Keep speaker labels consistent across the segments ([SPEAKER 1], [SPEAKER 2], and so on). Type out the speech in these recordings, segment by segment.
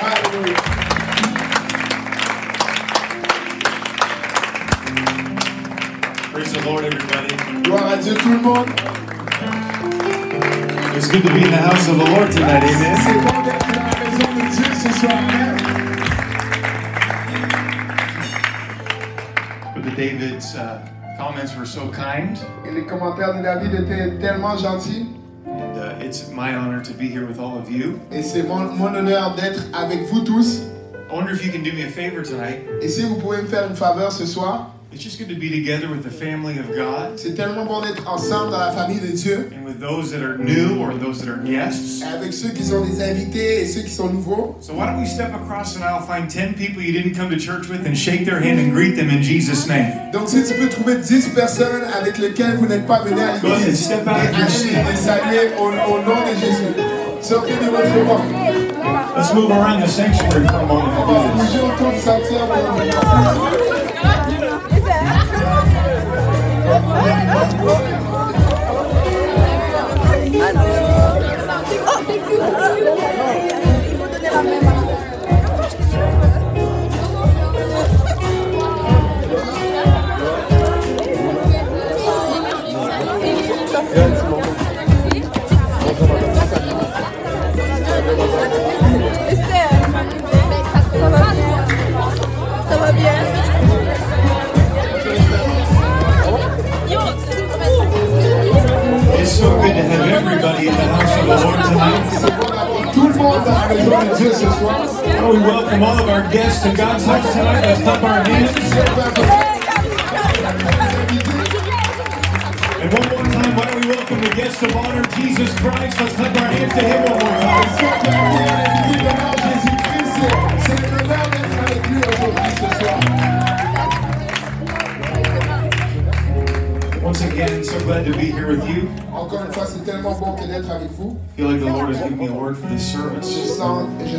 [SPEAKER 1] Alléluia.
[SPEAKER 2] Praise the Lord, everybody.
[SPEAKER 1] Gloire à Dieu tout le monde.
[SPEAKER 2] It's good to be in the house of the Lord tonight, amen.
[SPEAKER 1] C'est bon d'être dans la maison de Dieu ce soir.
[SPEAKER 2] Brother David's comments were so kind,
[SPEAKER 1] Et les commentaires de David étaient tellement gentils.
[SPEAKER 2] and it's my honor to be here with all of you.
[SPEAKER 1] Et c'est mon honneur d'être avec vous tous.
[SPEAKER 2] I wonder if you can do me a favor tonight.
[SPEAKER 1] Et si vous pouvez me faire une faveur ce soir,
[SPEAKER 2] It's just good to be together with the family of God
[SPEAKER 1] c'est tellement bon d'être ensemble dans la famille de Dieu.
[SPEAKER 2] and with those that are new or those that are guests.
[SPEAKER 1] Avec ceux qui sont des invités et ceux qui sont nouveaux.
[SPEAKER 2] So why don't we step across the aisle, find 10 people you didn't come to church with, and shake their hand and greet them in Jesus' name.
[SPEAKER 1] Donc si tu peux trouver 10 personnes avec lesquelles vous n'êtes pas venus à l'église, et allez les saluer au nom de Jésus. Sortez de votre banc.
[SPEAKER 2] Let's move around the sanctuary for a moment.
[SPEAKER 1] On va bouger autour du sanctuaire pour un moment.
[SPEAKER 3] Ça va bien?
[SPEAKER 2] It's so good to have everybody in the house of the Lord tonight.
[SPEAKER 1] Tout le monde dans la maison de Dieu ce soir.
[SPEAKER 2] Oh, we welcome all of our guests to God's house tonight. Let's clap our hands. And one more time, why don't we welcome the guest of honor, Jesus Christ. Let's clap our hands to Him one more time.
[SPEAKER 1] C'est un honneur d'être avec lui aujourd'hui ce soir.
[SPEAKER 2] Once again, so glad to be here with you.
[SPEAKER 1] Encore une fois, c'est tellement bon que d'être avec vous.
[SPEAKER 2] I feel like the Lord has given me a word for this service.
[SPEAKER 1] Je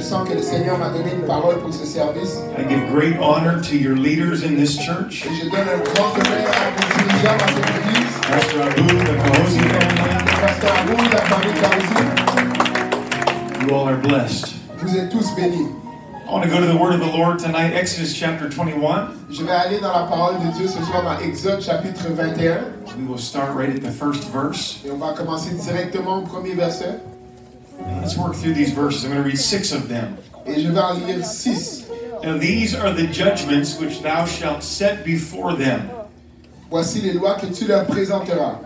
[SPEAKER 1] sens que le Seigneur m'a donné une parole pour ce service.
[SPEAKER 2] I give great honor to your leaders in this church.
[SPEAKER 1] Et je donne un grand honneur à vos dirigeants dans cette église.
[SPEAKER 2] Pastor Abu, the Kahosi family.
[SPEAKER 1] Pasteur Abou, la famille Kahosi.
[SPEAKER 2] You all are blessed.
[SPEAKER 1] Vous êtes tous bénis.
[SPEAKER 2] I want to go to the word of the Lord tonight, Exodus chapter 21.
[SPEAKER 1] Je vais aller dans la parole de Dieu ce soir dans Exode chapitre 21.
[SPEAKER 2] We will start right at the first verse.
[SPEAKER 1] Et on va commencer directement au premier verset.
[SPEAKER 2] Let's work through these verses. I'm going to read 6 of them.
[SPEAKER 1] Et je vais en lire 6.
[SPEAKER 2] Now these are the judgments which thou shalt set before them.
[SPEAKER 1] Voici les lois que tu leur présenteras.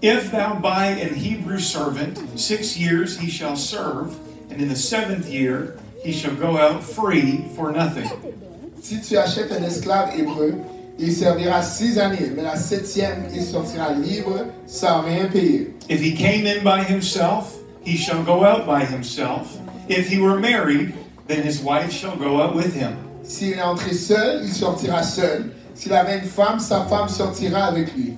[SPEAKER 2] If thou buy an Hebrew servant, 6 years he shall serve, and in the 7th year he shall go out free for nothing.
[SPEAKER 1] Si tu achètes un esclave hébreu, il servira 6 années, mais la 7e, il sortira libre sans rien payer.
[SPEAKER 2] If he came in by himself, he shall go out by himself. If he were married, then his wife shall go out with him.
[SPEAKER 1] S'il est entré seul, il sortira seul. S'il avait une femme, sa femme sortira avec lui.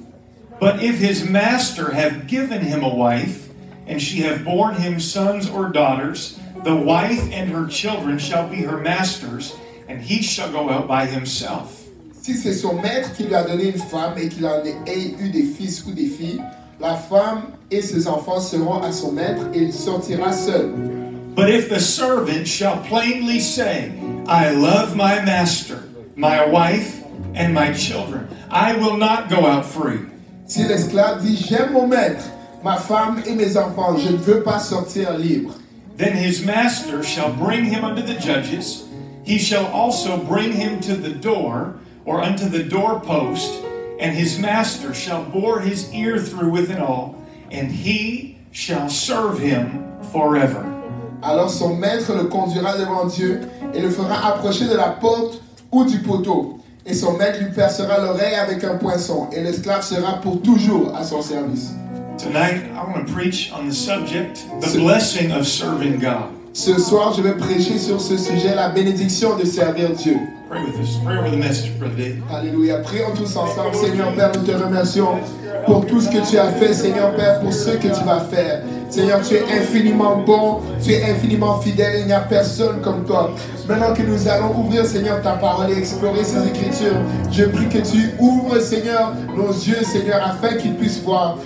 [SPEAKER 2] But if his master have given him a wife, and she have borne him sons or daughters, the wife and her children shall be her master's, and he shall go out by himself.
[SPEAKER 1] Si c'est son maître qui lui a donné une femme et qu'il en ait eu des fils ou des filles, la femme et ses enfants seront à son maître et il sortira seul.
[SPEAKER 2] But if the servant shall plainly say, I love my master, my wife, and my children, I will not go out free.
[SPEAKER 1] Si l'esclave dit, j'aime mon maître, ma femme et mes enfants, je ne veux pas sortir libre.
[SPEAKER 2] Then his master shall bring him unto the judges. He shall also bring him to the door, or unto the doorpost, and his master shall bore his ear through with it all, and he shall serve him forever.
[SPEAKER 1] Alors son maître le conduira devant Dieu et le fera approcher de la porte ou du poteau. Et son maître lui percera l'oreille avec un poinçon, et l'esclave sera pour toujours à son service.
[SPEAKER 2] Tonight, I want to preach on the subject, the blessing of serving God.
[SPEAKER 1] Ce soir, je vais prêcher sur ce sujet, la bénédiction de servir Dieu.
[SPEAKER 2] Pray with us. Pray over the message, Brother David.
[SPEAKER 1] Alléluia. Prions tous ensemble. Seigneur Père, nous te remercions pour tout ce que tu as fait, Seigneur Père, pour ce que tu vas faire. Seigneur, tu es infiniment bon, tu es infiniment fidèle, il n'y a personne comme toi. Maintenant que nous allons ouvrir, Seigneur, ta parole et explorer ces Écritures, je prie que tu ouvres, Seigneur, nos yeux, Seigneur, afin qu'ils puissent voir.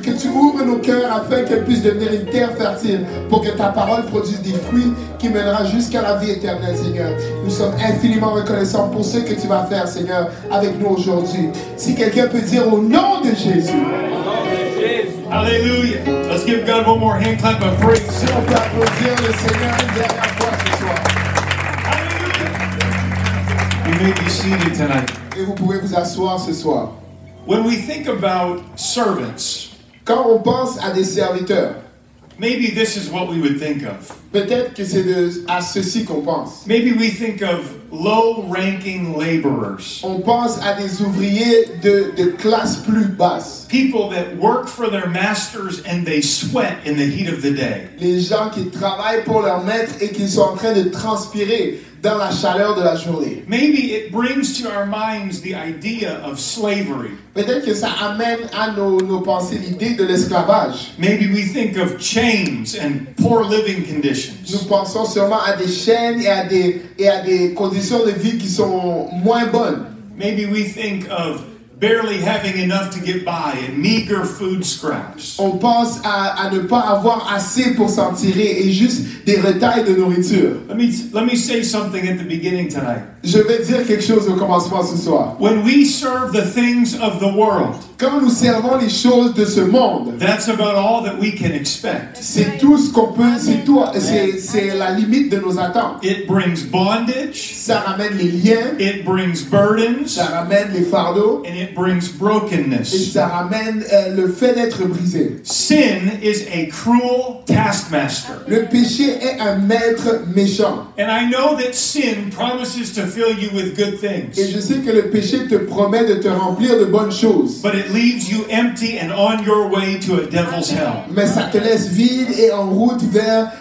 [SPEAKER 1] Que tu ouvres nos cœurs afin qu'elles puissent devenir une terre fertile pour que ta parole produise des fruits qui mènera jusqu'à la vie éternelle, Seigneur. Nous sommes infiniment reconnaissants pour ce que tu vas faire, Seigneur, avec nous aujourd'hui. Si quelqu'un peut dire au nom de Jésus.
[SPEAKER 2] Hallelujah. Let's give God one more hand clap of praise.
[SPEAKER 1] Si on peut applaudir le Seigneur une dernière fois ce soir.
[SPEAKER 2] Hallelujah. You may be seated tonight.
[SPEAKER 1] Et vous pouvez vous asseoir ce soir.
[SPEAKER 2] When we think about servants,
[SPEAKER 1] Quand on pense à des serviteurs,
[SPEAKER 2] maybe this is what we would think of.
[SPEAKER 1] peut-être que c'est à ceci qu'on pense.
[SPEAKER 2] Maybe we think of low-ranking laborers.
[SPEAKER 1] On pense à des ouvriers de classe plus basse.
[SPEAKER 2] People that work for their masters and they sweat in the heat of the day.
[SPEAKER 1] Les gens qui travaillent pour leur maître et qui sont en train de transpirer dans la chaleur de la journée.
[SPEAKER 2] Maybe it brings to our minds the idea of slavery.
[SPEAKER 1] Peut-être que ça amène à nos pensées l'idée de l'esclavage.
[SPEAKER 2] Maybe we think of chains and poor living conditions.
[SPEAKER 1] Nous pensons sûrement à des chaînes et à des conditions de vie qui sont moins bonnes.
[SPEAKER 2] Maybe we think of barely having enough to get by and meager food scraps.
[SPEAKER 1] On pense à ne pas avoir assez pour s'en tirer et juste des retailles de nourriture.
[SPEAKER 2] Let me say something at the beginning tonight.
[SPEAKER 1] Je vais dire quelque chose au commencement ce soir.
[SPEAKER 2] When we serve the things of the world,
[SPEAKER 1] Quand nous servons les choses de ce monde,
[SPEAKER 2] that's about all that we can expect.
[SPEAKER 1] c'est tout ce qu'on peut, c'est la limite de nos attentes.
[SPEAKER 2] It brings bondage,
[SPEAKER 1] Ça ramène les liens,
[SPEAKER 2] it brings burdens,
[SPEAKER 1] ça ramène les fardeaux
[SPEAKER 2] and it brings
[SPEAKER 1] et
[SPEAKER 2] brokenness.
[SPEAKER 1] ça ramène le fait d'être brisé.
[SPEAKER 2] Sin is a cruel taskmaster.
[SPEAKER 1] Le péché est un maître méchant.
[SPEAKER 2] And I know that sin promises to fill you with good
[SPEAKER 1] Et
[SPEAKER 2] things,
[SPEAKER 1] je sais que le péché te promet de te remplir de bonnes choses.
[SPEAKER 2] but it leaves you empty and on your way to a devil's hell.
[SPEAKER 1] Mais ça te laisse vide et en route vers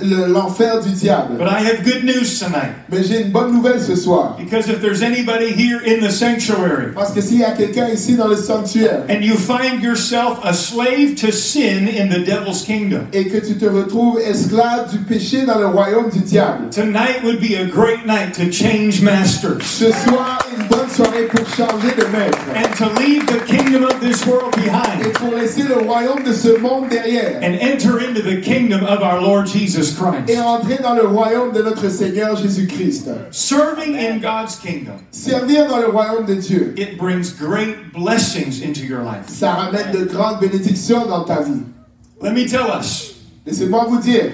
[SPEAKER 1] l'enfer du diable.
[SPEAKER 2] But I have good news tonight,
[SPEAKER 1] Mais j'ai une bonne nouvelle ce soir.
[SPEAKER 2] because if there's anybody here in the sanctuary
[SPEAKER 1] Parce que s'il y a quelqu'un ici dans le sanctuaire
[SPEAKER 2] and you find yourself a slave to sin in the devil's kingdom,
[SPEAKER 1] et que tu te retrouves esclave du péché dans le royaume du diable,
[SPEAKER 2] tonight would be a great night to change masters
[SPEAKER 1] ce soir est une bonne soirée pour changer de maître
[SPEAKER 2] and to leave the kingdom of this world
[SPEAKER 1] et
[SPEAKER 2] behind
[SPEAKER 1] pour laisser le royaume de ce monde derrière
[SPEAKER 2] and enter into the kingdom of our Lord Jesus Christ.
[SPEAKER 1] et entrer dans le royaume de notre Seigneur Jésus-Christ.
[SPEAKER 2] Serving in God's kingdom,
[SPEAKER 1] Servir dans le royaume de Dieu,
[SPEAKER 2] it brings great blessings into your life.
[SPEAKER 1] ça ramène de grandes bénédictions dans ta vie.
[SPEAKER 2] Let me tell us,
[SPEAKER 1] Laissez-moi vous dire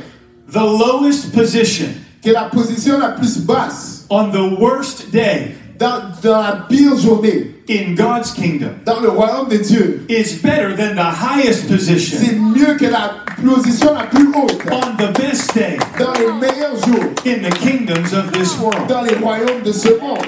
[SPEAKER 2] the lowest position
[SPEAKER 1] que la position la plus basse
[SPEAKER 2] on the worst day
[SPEAKER 1] dans la pire journée
[SPEAKER 2] in God's kingdom
[SPEAKER 1] dans le royaume de Dieu,
[SPEAKER 2] is better than the highest
[SPEAKER 1] c'est
[SPEAKER 2] position
[SPEAKER 1] mieux que la position la plus haute
[SPEAKER 2] on the best day
[SPEAKER 1] dans les meilleurs jours,
[SPEAKER 2] in the kingdoms of this world.
[SPEAKER 1] dans les royaumes de ce monde.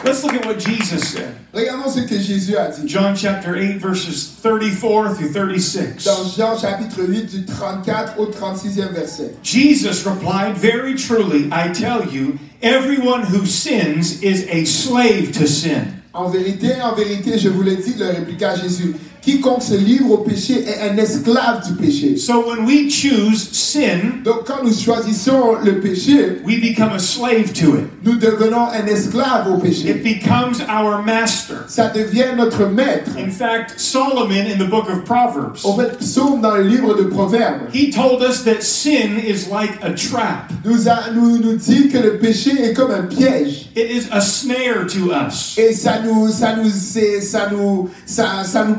[SPEAKER 2] Let's look at what Jesus said.
[SPEAKER 1] Regardons ce que Jésus a dit.
[SPEAKER 2] John chapter 8 verses 34 through 36.
[SPEAKER 1] Dans Jean chapitre 8 du 34 au 36e verset.
[SPEAKER 2] Jesus replied, "Very truly, I tell you, everyone who sins is a slave to sin.
[SPEAKER 1] En vérité, je vous le dis, leur répliqua Jésus, quiconque se livre au péché est un esclave du péché.
[SPEAKER 2] So when we choose sin,
[SPEAKER 1] Donc quand nous choisissons le péché,
[SPEAKER 2] we become a slave to it.
[SPEAKER 1] nous devenons un esclave au
[SPEAKER 2] It
[SPEAKER 1] péché.
[SPEAKER 2] becomes our master.
[SPEAKER 1] Ça devient notre maître.
[SPEAKER 2] In fact, Solomon in the book of Proverbs,
[SPEAKER 1] Au fait, Psaume dans le livre de Proverbes,
[SPEAKER 2] he told us that sin is like a trap.
[SPEAKER 1] nous dit que le péché est comme un piège.
[SPEAKER 2] It is a snare to us.
[SPEAKER 1] Et ça nous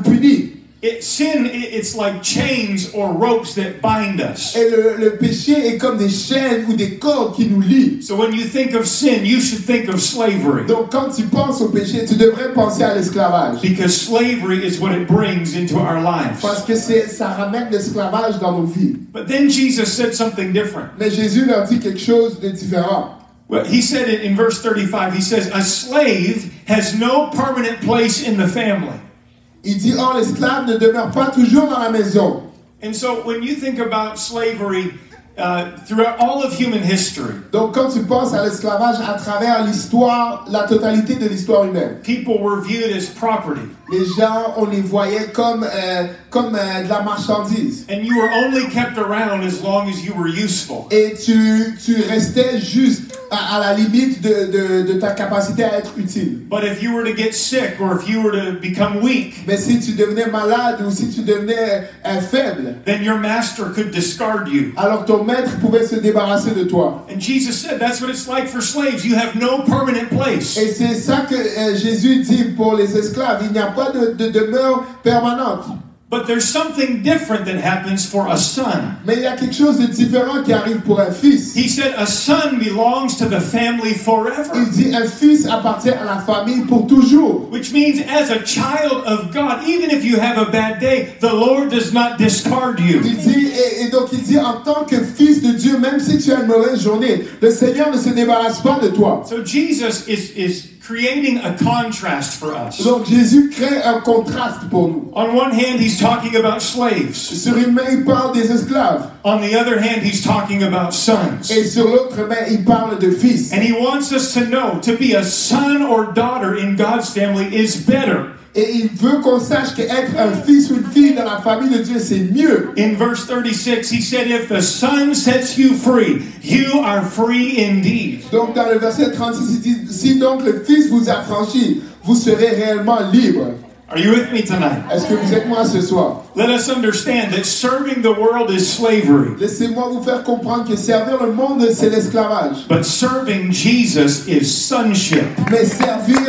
[SPEAKER 1] punit.
[SPEAKER 2] Sin, it's like chains or ropes that bind us.
[SPEAKER 1] Et le péché est comme des chaînes ou des cordes qui nous lient.
[SPEAKER 2] So when you think of sin, you should think of slavery.
[SPEAKER 1] Donc quand tu penses au péché, tu devrais penser à l'esclavage.
[SPEAKER 2] Because slavery is what it brings into our lives.
[SPEAKER 1] Parce que ça ramène l'esclavage dans nos vies.
[SPEAKER 2] But then Jesus said something different.
[SPEAKER 1] Mais Jésus leur dit quelque chose de différent.
[SPEAKER 2] Well, he said it in verse 35. He says, "A slave has no permanent place in the family."
[SPEAKER 1] Il dit, l'esclave ne demeure pas toujours dans la maison.
[SPEAKER 2] And so when you think about slavery, throughout all of human history,
[SPEAKER 1] Donc quand tu penses à l'esclavage à travers l'histoire, la totalité de l'histoire humaine,
[SPEAKER 2] people were viewed as property.
[SPEAKER 1] les gens, on les voyait comme de la marchandise.
[SPEAKER 2] And you were only kept around as long as you were useful.
[SPEAKER 1] Et tu restais juste à la limite de ta capacité à être utile.
[SPEAKER 2] But if you were to get sick or if you were to become weak,
[SPEAKER 1] Mais si tu devenais malade ou si tu devenais faible,
[SPEAKER 2] then your master could discard you.
[SPEAKER 1] alors ton maître pouvait se débarrasser de toi.
[SPEAKER 2] And Jesus said that's what it's like for slaves. You have no permanent place.
[SPEAKER 1] Et c'est ça que Jésus dit pour les esclaves. Il n'y a pas de demeure permanente.
[SPEAKER 2] But there's something different that happens for a son.
[SPEAKER 1] Mais il y a quelque chose de différent qui arrive pour un fils.
[SPEAKER 2] He said a son belongs to the family forever.
[SPEAKER 1] Il dit un fils appartient à la famille pour toujours.
[SPEAKER 2] Which means as a child of God, even if you have a bad day, the Lord does not discard you.
[SPEAKER 1] Il dit, et donc il dit en tant que fils de Dieu, même si tu as une mauvaise journée, le Seigneur ne se débarrasse pas de toi.
[SPEAKER 2] So Jesus is creating a contrast for us.
[SPEAKER 1] Donc Jésus crée un contraste pour nous.
[SPEAKER 2] On one hand, he's talking about slaves.
[SPEAKER 1] Sur une main, il parle des esclaves.
[SPEAKER 2] On the other hand, he's talking about sons.
[SPEAKER 1] Et sur l'autre main, il parle de fils.
[SPEAKER 2] And he wants us to know to be a son or daughter in God's family is better.
[SPEAKER 1] Et il veut qu'on sache qu'être un fils ou une fille dans la famille de Dieu, c'est mieux.
[SPEAKER 2] In verse 36, he said, if the Son sets you free, you are free indeed.
[SPEAKER 1] Donc dans le verset 36, il dit, si donc le Fils vous affranchit, vous serez réellement libre.
[SPEAKER 2] Are you with me tonight?
[SPEAKER 1] Est-ce que vous êtes moi ce soir?
[SPEAKER 2] Let us understand that serving the world is slavery,
[SPEAKER 1] Laissez-moi vous faire comprendre que servir le monde, c'est l'esclavage.
[SPEAKER 2] but serving Jesus is sonship.
[SPEAKER 1] Mais servir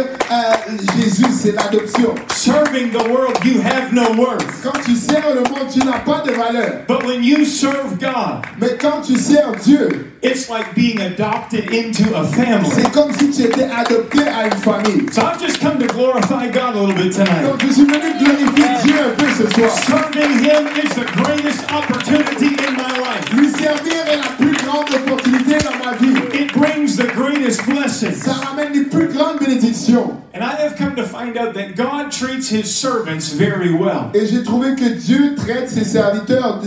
[SPEAKER 1] Jésus, c'est l'adoption.
[SPEAKER 2] Serving the world, you have no worth.
[SPEAKER 1] Quand tu sers le monde, tu n'as pas de valeur.
[SPEAKER 2] But when you serve God,
[SPEAKER 1] Mais quand tu sers Dieu,
[SPEAKER 2] it's like being adopted into a family.
[SPEAKER 1] c'est comme si tu étais adopté à une famille.
[SPEAKER 2] So I've just come to glorify God a little bit tonight.
[SPEAKER 1] Donc je suis venu glorifier Dieu un peu ce soir.
[SPEAKER 2] Serving Him is the greatest opportunity in my life.
[SPEAKER 1] Lui servir est la plus grande opportunité dans ma vie.
[SPEAKER 2] It brings the greatest blessings.
[SPEAKER 1] Ça ramène les plus grandes bénédictions.
[SPEAKER 2] And I have come to find out that God treats His servants very well.
[SPEAKER 1] Et j'ai trouvé que Dieu traite ses serviteurs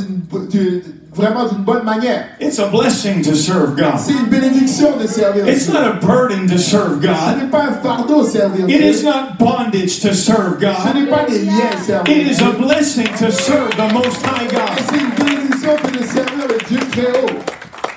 [SPEAKER 1] vraiment d'une bonne manière.
[SPEAKER 2] It's a blessing to serve God.
[SPEAKER 1] C'est une bénédiction de servir
[SPEAKER 2] It's
[SPEAKER 1] Dieu.
[SPEAKER 2] not a burden to serve
[SPEAKER 1] Ce
[SPEAKER 2] God.
[SPEAKER 1] n'est pas un fardeau servir
[SPEAKER 2] It
[SPEAKER 1] Dieu.
[SPEAKER 2] is not bondage to serve
[SPEAKER 1] Ce
[SPEAKER 2] God.
[SPEAKER 1] n'est pas des liens servir
[SPEAKER 2] It is
[SPEAKER 1] Dieu.
[SPEAKER 2] a blessing to serve the Most High
[SPEAKER 1] Et
[SPEAKER 2] God.
[SPEAKER 1] c'est une bénédiction que de servir le Dieu très haut.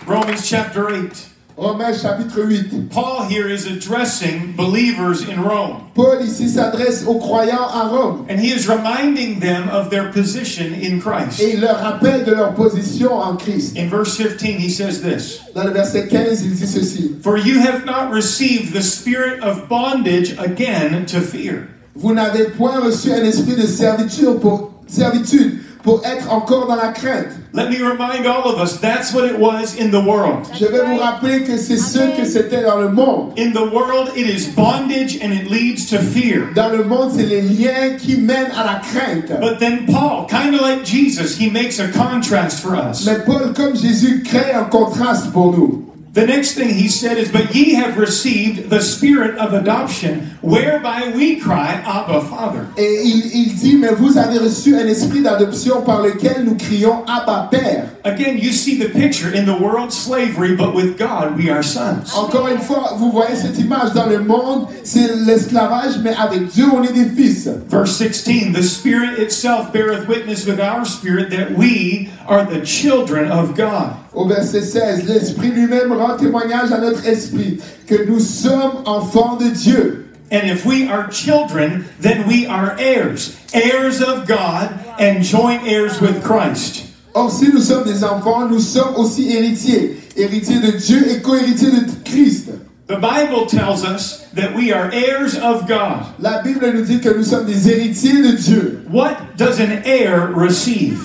[SPEAKER 2] Romans chapter 8.
[SPEAKER 1] Romains chapitre 8.
[SPEAKER 2] Paul here is addressing believers in Rome.
[SPEAKER 1] Paul ici s'adresse aux croyants à Rome.
[SPEAKER 2] And he is reminding them of their position in Christ.
[SPEAKER 1] Et il leur rappelle de leur position en Christ.
[SPEAKER 2] In verse 15, he says this,
[SPEAKER 1] Dans le verset 15, il dit ceci.
[SPEAKER 2] For you have not received the spirit of bondage again to fear.
[SPEAKER 1] Vous n'avez point reçu un esprit de servitude pour être encore dans la crainte.
[SPEAKER 2] Let me remind all of us, that's what it was in the world.
[SPEAKER 1] Je vais vous rappeler que c'est ce que c'était dans le monde.
[SPEAKER 2] In the world, it is bondage and it leads to fear.
[SPEAKER 1] Dans le monde, c'est les liens qui mènent à la crainte.
[SPEAKER 2] But then Paul, kind of like Jesus, he makes a contrast for us.
[SPEAKER 1] Mais Paul, comme Jésus, crée un contraste pour nous.
[SPEAKER 2] The next thing he said is, but ye have received the spirit of adoption, whereby we cry, Abba, Father.
[SPEAKER 1] Et il dit, mais vous avez reçu un esprit d'adoption par lequel nous crions Abba Père.
[SPEAKER 2] Again, you see the picture in the world slavery, but with God we are sons.
[SPEAKER 1] Encore une fois, vous voyez cette image dans le monde, c'est l'esclavage, mais avec Dieu, on est des fils.
[SPEAKER 2] Verse 16, the Spirit itself beareth witness with our spirit that we are the children of God.
[SPEAKER 1] Au verset 16, l'Esprit lui-même rend témoignage à notre esprit que nous sommes enfants de Dieu.
[SPEAKER 2] And if we are children, then we are heirs, heirs of God and joint heirs with Christ.
[SPEAKER 1] Or, si nous sommes des enfants, nous sommes aussi héritiers, héritiers de Dieu et co-héritiers de Christ.
[SPEAKER 2] The Bible tells us that we are heirs of God.
[SPEAKER 1] La Bible nous dit que nous sommes des héritiers de Dieu.
[SPEAKER 2] What does an heir receive?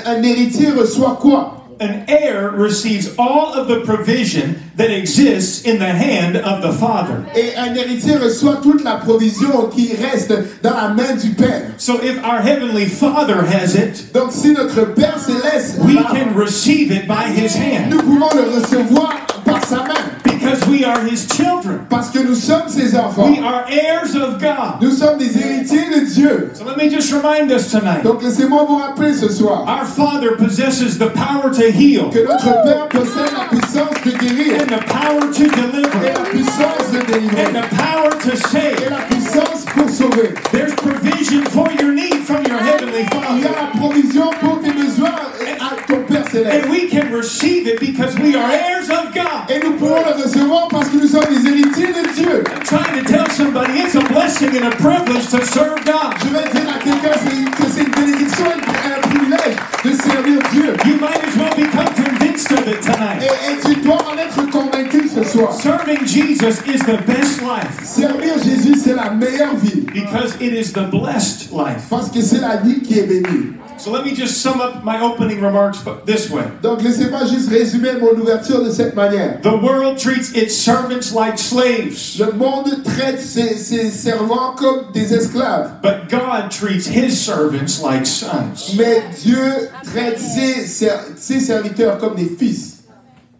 [SPEAKER 1] Un héritier reçoit quoi?
[SPEAKER 2] An heir receives all of the provision that exists in the hand of the Father.
[SPEAKER 1] Et un héritier reçoit toute la provision qui reste dans la main du Père.
[SPEAKER 2] So if our Heavenly Father has it,
[SPEAKER 1] Donc si notre Père céleste,
[SPEAKER 2] we can receive it by His hand.
[SPEAKER 1] nous pouvons le recevoir par sa main.
[SPEAKER 2] Because we are His His children.
[SPEAKER 1] Parce que nous sommes ses enfants.
[SPEAKER 2] We are heirs of God.
[SPEAKER 1] Nous sommes des héritiers de Dieu.
[SPEAKER 2] So let me just remind us tonight.
[SPEAKER 1] Donc laissez-moi vous rappeler ce soir
[SPEAKER 2] Our Father possesses the power to heal
[SPEAKER 1] que notre Père possède la puissance de guérir
[SPEAKER 2] and the power to
[SPEAKER 1] et
[SPEAKER 2] deliver
[SPEAKER 1] la puissance de
[SPEAKER 2] and
[SPEAKER 1] délivrer
[SPEAKER 2] the power to
[SPEAKER 1] et
[SPEAKER 2] save.
[SPEAKER 1] la puissance pour sauver.
[SPEAKER 2] There's provision for your need from your Heavenly
[SPEAKER 1] Il y a
[SPEAKER 2] Father.
[SPEAKER 1] la provision pour tes besoins à ton Père céleste.
[SPEAKER 2] And we can receive it because we are heirs of God.
[SPEAKER 1] Et nous pouvons le recevoir parce que nous sommes des héritiers de Dieu.
[SPEAKER 2] I'm trying to tell somebody it's a blessing and a privilege to serve God.
[SPEAKER 1] Je vais dire à quelqu'un que c'est une bénédiction et un privilège de servir Dieu.
[SPEAKER 2] You might as well become convinced of it tonight.
[SPEAKER 1] Et tu dois en être convaincu ce soir.
[SPEAKER 2] Serving Jesus is the best life
[SPEAKER 1] Servir Jésus, c'est la meilleure vie.
[SPEAKER 2] because it is the blessed life.
[SPEAKER 1] Parce que c'est la vie qui est bénie.
[SPEAKER 2] So let me just sum up my opening remarks this way.
[SPEAKER 1] Donc laissez-moi juste résumer mon ouverture de cette manière.
[SPEAKER 2] The world treats its servants like slaves,
[SPEAKER 1] Le monde traite ses servants comme des esclaves.
[SPEAKER 2] but God treats His servants like sons.
[SPEAKER 1] Mais Dieu traite ses serviteurs comme des fils.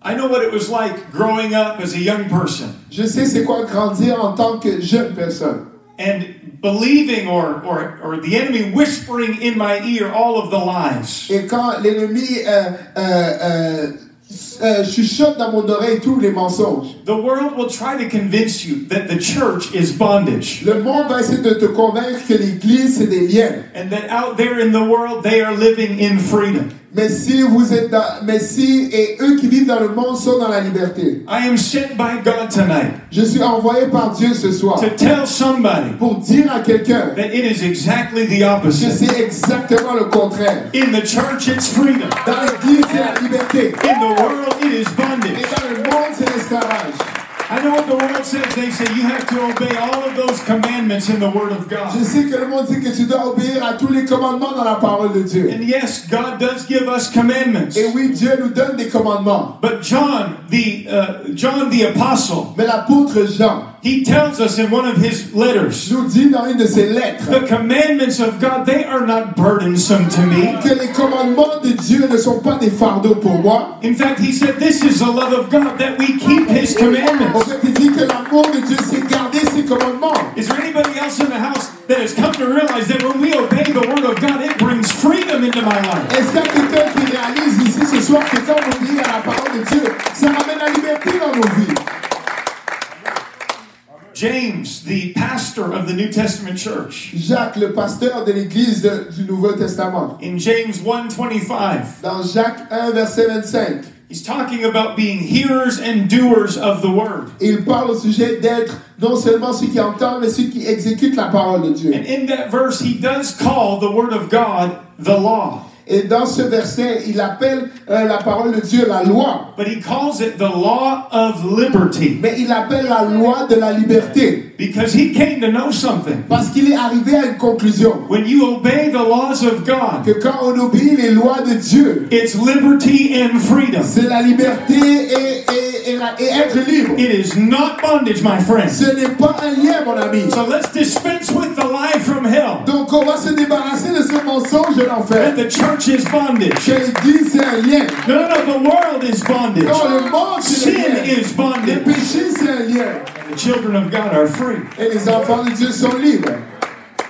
[SPEAKER 2] I know what it was like growing up as a young person
[SPEAKER 1] Je sais c'est quoi grandir en tant que jeune personne.
[SPEAKER 2] and believing or the enemy whispering in my ear all of the lies.
[SPEAKER 1] Et quand l'ennemi chuchote dans mon oreille tous les mensonges.
[SPEAKER 2] The world will try to convince you that the church is bondage
[SPEAKER 1] Le monde va essayer de te convaincre que l'église c'est des liens.
[SPEAKER 2] and that out there in the world they are living in freedom.
[SPEAKER 1] Mais si et eux qui vivent dans le monde sont dans la liberté.
[SPEAKER 2] I am sent by God tonight
[SPEAKER 1] Je suis envoyé par Dieu ce soir
[SPEAKER 2] to tell somebody
[SPEAKER 1] pour dire à quelqu'un
[SPEAKER 2] that it is exactly the
[SPEAKER 1] que
[SPEAKER 2] opposite.
[SPEAKER 1] c'est exactement le contraire.
[SPEAKER 2] In the church, it's freedom.
[SPEAKER 1] Dans l'église, c'est la liberté.
[SPEAKER 2] In the world, it is
[SPEAKER 1] Et
[SPEAKER 2] bondage.
[SPEAKER 1] dans le monde, c'est l'esclavage.
[SPEAKER 2] I know what the world says. They say you have to obey all of those commandments in the Word of
[SPEAKER 1] Je
[SPEAKER 2] God.
[SPEAKER 1] sais que le monde dit que tu dois obéir à tous les commandements dans la parole de Dieu.
[SPEAKER 2] And yes, God does give us commandments.
[SPEAKER 1] Et oui, Dieu nous donne des commandements.
[SPEAKER 2] But John the apostle,
[SPEAKER 1] Mais l'apôtre Jean
[SPEAKER 2] he tells us in one of his letters,
[SPEAKER 1] nous dit dans une de ses lettres
[SPEAKER 2] the commandments of God, they are not burdensome to me.
[SPEAKER 1] que les commandements de Dieu ne sont pas des fardeaux pour moi.
[SPEAKER 2] In fact, he said, this is the love of God, that we keep His
[SPEAKER 1] En
[SPEAKER 2] commandments.
[SPEAKER 1] fait, il dit que l'amour de Dieu, c'est garder ses commandements.
[SPEAKER 2] Is there anybody else in the house that has come to realize that when we obey the Word of God, it brings freedom into my life?
[SPEAKER 1] Est-ce qu'il y a quelqu'un qui réalise ici ce soir que quand on lit à la parole de Dieu, ça ramène la liberté dans nos vies?
[SPEAKER 2] James, the pastor of the New Testament church,
[SPEAKER 1] Jacques, le pasteur de l'église du Nouveau Testament,
[SPEAKER 2] in James 1:25,
[SPEAKER 1] dans Jacques 1, verset 25,
[SPEAKER 2] he's talking about being hearers and doers of the Word.
[SPEAKER 1] il parle au sujet d'être non seulement ceux qui entendent, mais ceux qui exécutent la parole de Dieu.
[SPEAKER 2] And in that verse, he does call the Word of God the law.
[SPEAKER 1] Et dans ce verset, il appelle la parole de Dieu la loi.
[SPEAKER 2] But he calls it the law of liberty
[SPEAKER 1] Mais il appelle la loi de la liberté.
[SPEAKER 2] because he came to know something.
[SPEAKER 1] Parce qu'il est arrivé à une conclusion.
[SPEAKER 2] When you obey the laws of God,
[SPEAKER 1] Que quand on obéit les lois de Dieu,
[SPEAKER 2] it's liberty and freedom.
[SPEAKER 1] c'est la liberté et être libre.
[SPEAKER 2] It is not bondage, my friend.
[SPEAKER 1] Ce n'est pas un lien, mon ami.
[SPEAKER 2] So let's dispense with the lie from hell.
[SPEAKER 1] Donc on va se débarrasser de ce mensonge de l'enfer.
[SPEAKER 2] That the church is bondage.
[SPEAKER 1] Que l'église, c'est un lien.
[SPEAKER 2] No, the world is bondage.
[SPEAKER 1] Non, le monde, c'est
[SPEAKER 2] Sin
[SPEAKER 1] un lien.
[SPEAKER 2] is
[SPEAKER 1] Le
[SPEAKER 2] bondage.
[SPEAKER 1] péché, c'est un lien.
[SPEAKER 2] The children of God are free.
[SPEAKER 1] Et les enfants de Dieu sont libres.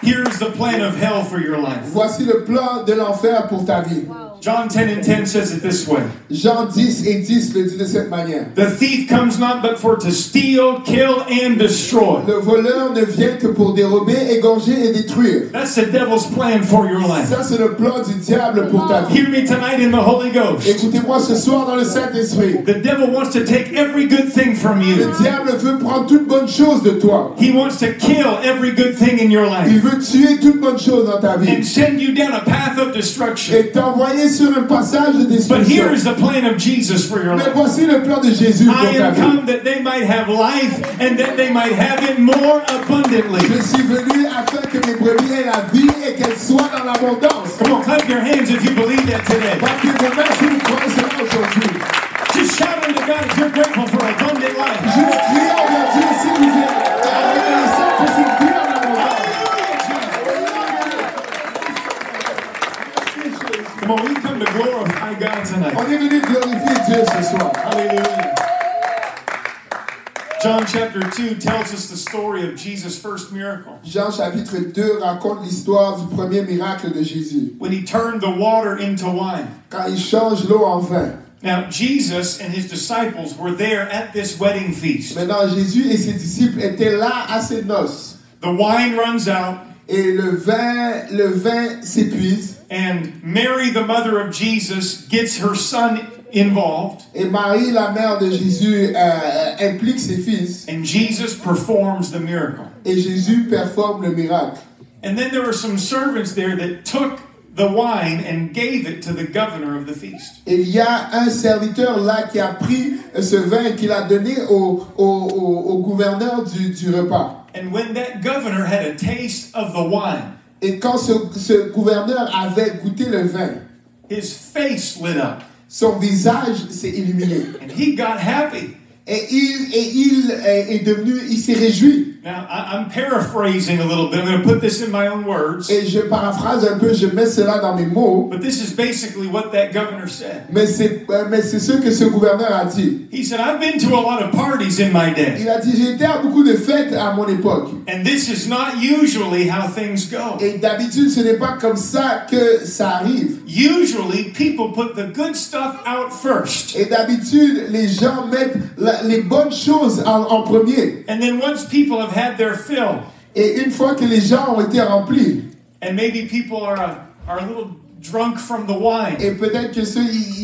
[SPEAKER 2] Here's the plan of hell for your life.
[SPEAKER 1] Voici le plan de l'enfer pour ta vie.
[SPEAKER 2] John 10:10 says it this way.
[SPEAKER 1] Jean 10 et 10 le dit de cette manière.
[SPEAKER 2] The thief comes not but for to steal, kill, and destroy.
[SPEAKER 1] Le voleur ne vient que pour dérober, égorger et détruire.
[SPEAKER 2] That's the devil's plan for your life.
[SPEAKER 1] Ça, c'est le plan du diable pour ta vie.
[SPEAKER 2] Hear me tonight in the Holy Ghost.
[SPEAKER 1] Écoutez-moi ce soir dans le Saint-Esprit.
[SPEAKER 2] The devil wants to take every good thing from
[SPEAKER 1] Le
[SPEAKER 2] you.
[SPEAKER 1] diable veut prendre toute bonne chose de toi.
[SPEAKER 2] He wants to kill every good thing in your life
[SPEAKER 1] Il veut tuer toute bonne chose dans ta vie.
[SPEAKER 2] and send you down a path of destruction.
[SPEAKER 1] Et t'envoyer sur un passage de
[SPEAKER 2] But here
[SPEAKER 1] destruction.
[SPEAKER 2] is the plan of Jesus for your
[SPEAKER 1] Mais
[SPEAKER 2] life.
[SPEAKER 1] voici le plan de Jésus pour
[SPEAKER 2] I
[SPEAKER 1] ta
[SPEAKER 2] am
[SPEAKER 1] vie.
[SPEAKER 2] come that they might have life and that they might have it more abundantly.
[SPEAKER 1] Je suis venu afin que mes brebis aient la vie et qu'elles soient dans l'abondance.
[SPEAKER 2] Come on, clap your hands if you believe that today.
[SPEAKER 1] Battez vos mains si vous croyez cela aujourd'hui.
[SPEAKER 2] Just shout unto God if you're grateful for abundant life.
[SPEAKER 1] Juste criez envers Dieu si vous êtes reconnaissant pour cette vie en abondance.
[SPEAKER 2] Come on, we come to glorify God tonight.
[SPEAKER 1] On est venu glorifier Dieu ce soir.
[SPEAKER 2] Hallelujah. John chapter 2 tells us the story of Jesus' first miracle.
[SPEAKER 1] Jean chapitre 2 raconte l'histoire du premier miracle de Jésus.
[SPEAKER 2] When he turned the water into wine.
[SPEAKER 1] Quand il change l'eau en vin.
[SPEAKER 2] Now, Jesus and his disciples were there at this wedding feast.
[SPEAKER 1] Maintenant, Jésus et ses disciples étaient là à ces noces.
[SPEAKER 2] The wine runs out.
[SPEAKER 1] Et le vin s'épuise.
[SPEAKER 2] And Mary, the mother of Jesus, gets her son involved.
[SPEAKER 1] Et Marie, la mère de Jésus, implique ses fils.
[SPEAKER 2] And Jesus performs the miracle.
[SPEAKER 1] Et Jésus performe le miracle.
[SPEAKER 2] And then there were some servants there that took the wine and gave it to the governor of the feast.
[SPEAKER 1] Et il y a un serviteur là qui a pris ce vin et qui l'a donné au gouverneur du repas.
[SPEAKER 2] And when that governor had a taste of the wine,
[SPEAKER 1] et quand ce gouverneur avait goûté le vin,
[SPEAKER 2] his face lit up.
[SPEAKER 1] Son visage s'est illuminé.
[SPEAKER 2] And he got happy.
[SPEAKER 1] Et il s'est réjoui.
[SPEAKER 2] Now, I'm paraphrasing a little bit. I'm going to put this in my own words.
[SPEAKER 1] Et je paraphrase un peu, je mets cela dans mes mots.
[SPEAKER 2] But this is basically what that governor said.
[SPEAKER 1] Mais c'est ce que ce gouverneur a dit.
[SPEAKER 2] He said, I've been to a lot of parties in my day.
[SPEAKER 1] Il a dit, j'ai été à beaucoup de fêtes à mon époque.
[SPEAKER 2] And this is not usually how things go.
[SPEAKER 1] Et d'habitude, ce n'est pas comme ça que ça arrive.
[SPEAKER 2] Usually, people put the good stuff out first.
[SPEAKER 1] Et d'habitude, les gens mettent les bonnes choses en premier.
[SPEAKER 2] And then once people have had their fill.
[SPEAKER 1] Et une fois que les gens ont été remplis.
[SPEAKER 2] And maybe people are a little drunk from the wine.
[SPEAKER 1] Et peut-être que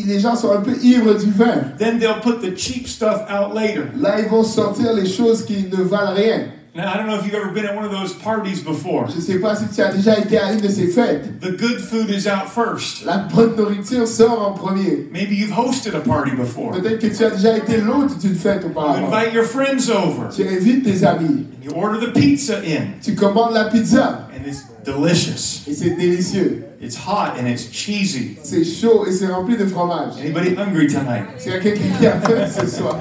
[SPEAKER 1] les gens sont un peu ivres du vin.
[SPEAKER 2] Then they'll put the cheap stuff out later.
[SPEAKER 1] Là, ils vont sortir les choses qui ne valent rien.
[SPEAKER 2] Now, I don't know if you've ever been at one of those parties before.
[SPEAKER 1] Je sais pas si tu as déjà été à une de ces fêtes.
[SPEAKER 2] The good food is out first.
[SPEAKER 1] La bonne nourriture sort en premier.
[SPEAKER 2] Maybe you've hosted a party before.
[SPEAKER 1] Peut-être que tu as déjà été l'hôte d'une fête
[SPEAKER 2] You
[SPEAKER 1] auparavant.
[SPEAKER 2] invite your friends over.
[SPEAKER 1] Tu invites tes amis.
[SPEAKER 2] You order the pizza in.
[SPEAKER 1] Tu commandes la pizza.
[SPEAKER 2] And it's delicious.
[SPEAKER 1] Et c'est délicieux.
[SPEAKER 2] It's hot and it's cheesy.
[SPEAKER 1] C'est chaud et c'est rempli de fromage.
[SPEAKER 2] Anybody hungry tonight?
[SPEAKER 1] C'est quelqu'un qui a faim ce soir.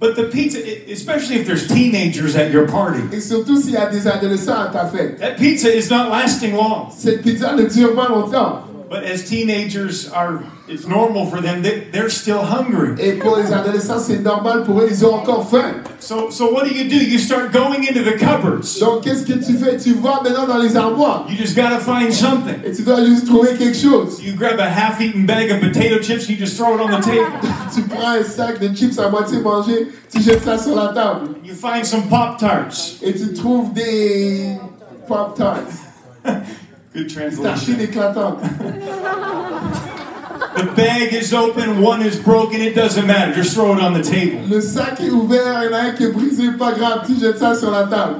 [SPEAKER 2] But the pizza, especially if there's teenagers at your party,
[SPEAKER 1] Et surtout s'il y a des adolescents à ta fête.
[SPEAKER 2] that pizza is not lasting long.
[SPEAKER 1] Cette pizza ne dure pas longtemps.
[SPEAKER 2] But as teenagers it's normal for them, they're still hungry.
[SPEAKER 1] Et pour les adolescents, c'est normal pour eux, ils ont encore faim.
[SPEAKER 2] So what do? You start going into the cupboards.
[SPEAKER 1] Donc qu'est-ce que tu fais? Tu vas maintenant dans les armoires.
[SPEAKER 2] You just gotta find something.
[SPEAKER 1] Et tu dois juste trouver quelque chose.
[SPEAKER 2] You grab a half-eaten bag of potato chips, you just throw it on the table.
[SPEAKER 1] Tu prends un sac de chips à moitié mangé, tu jettes ça sur la table.
[SPEAKER 2] You find some Pop-Tarts.
[SPEAKER 1] Et tu trouves des Pop-Tarts.
[SPEAKER 2] Good
[SPEAKER 1] Tachines
[SPEAKER 2] translation.
[SPEAKER 1] éclatantes.
[SPEAKER 2] The bag is open, one is broken, it doesn't matter. Just throw it on the table.
[SPEAKER 1] Le sac est ouvert, il y en a un qui est brisé, pas grave, tu jettes ça sur la table.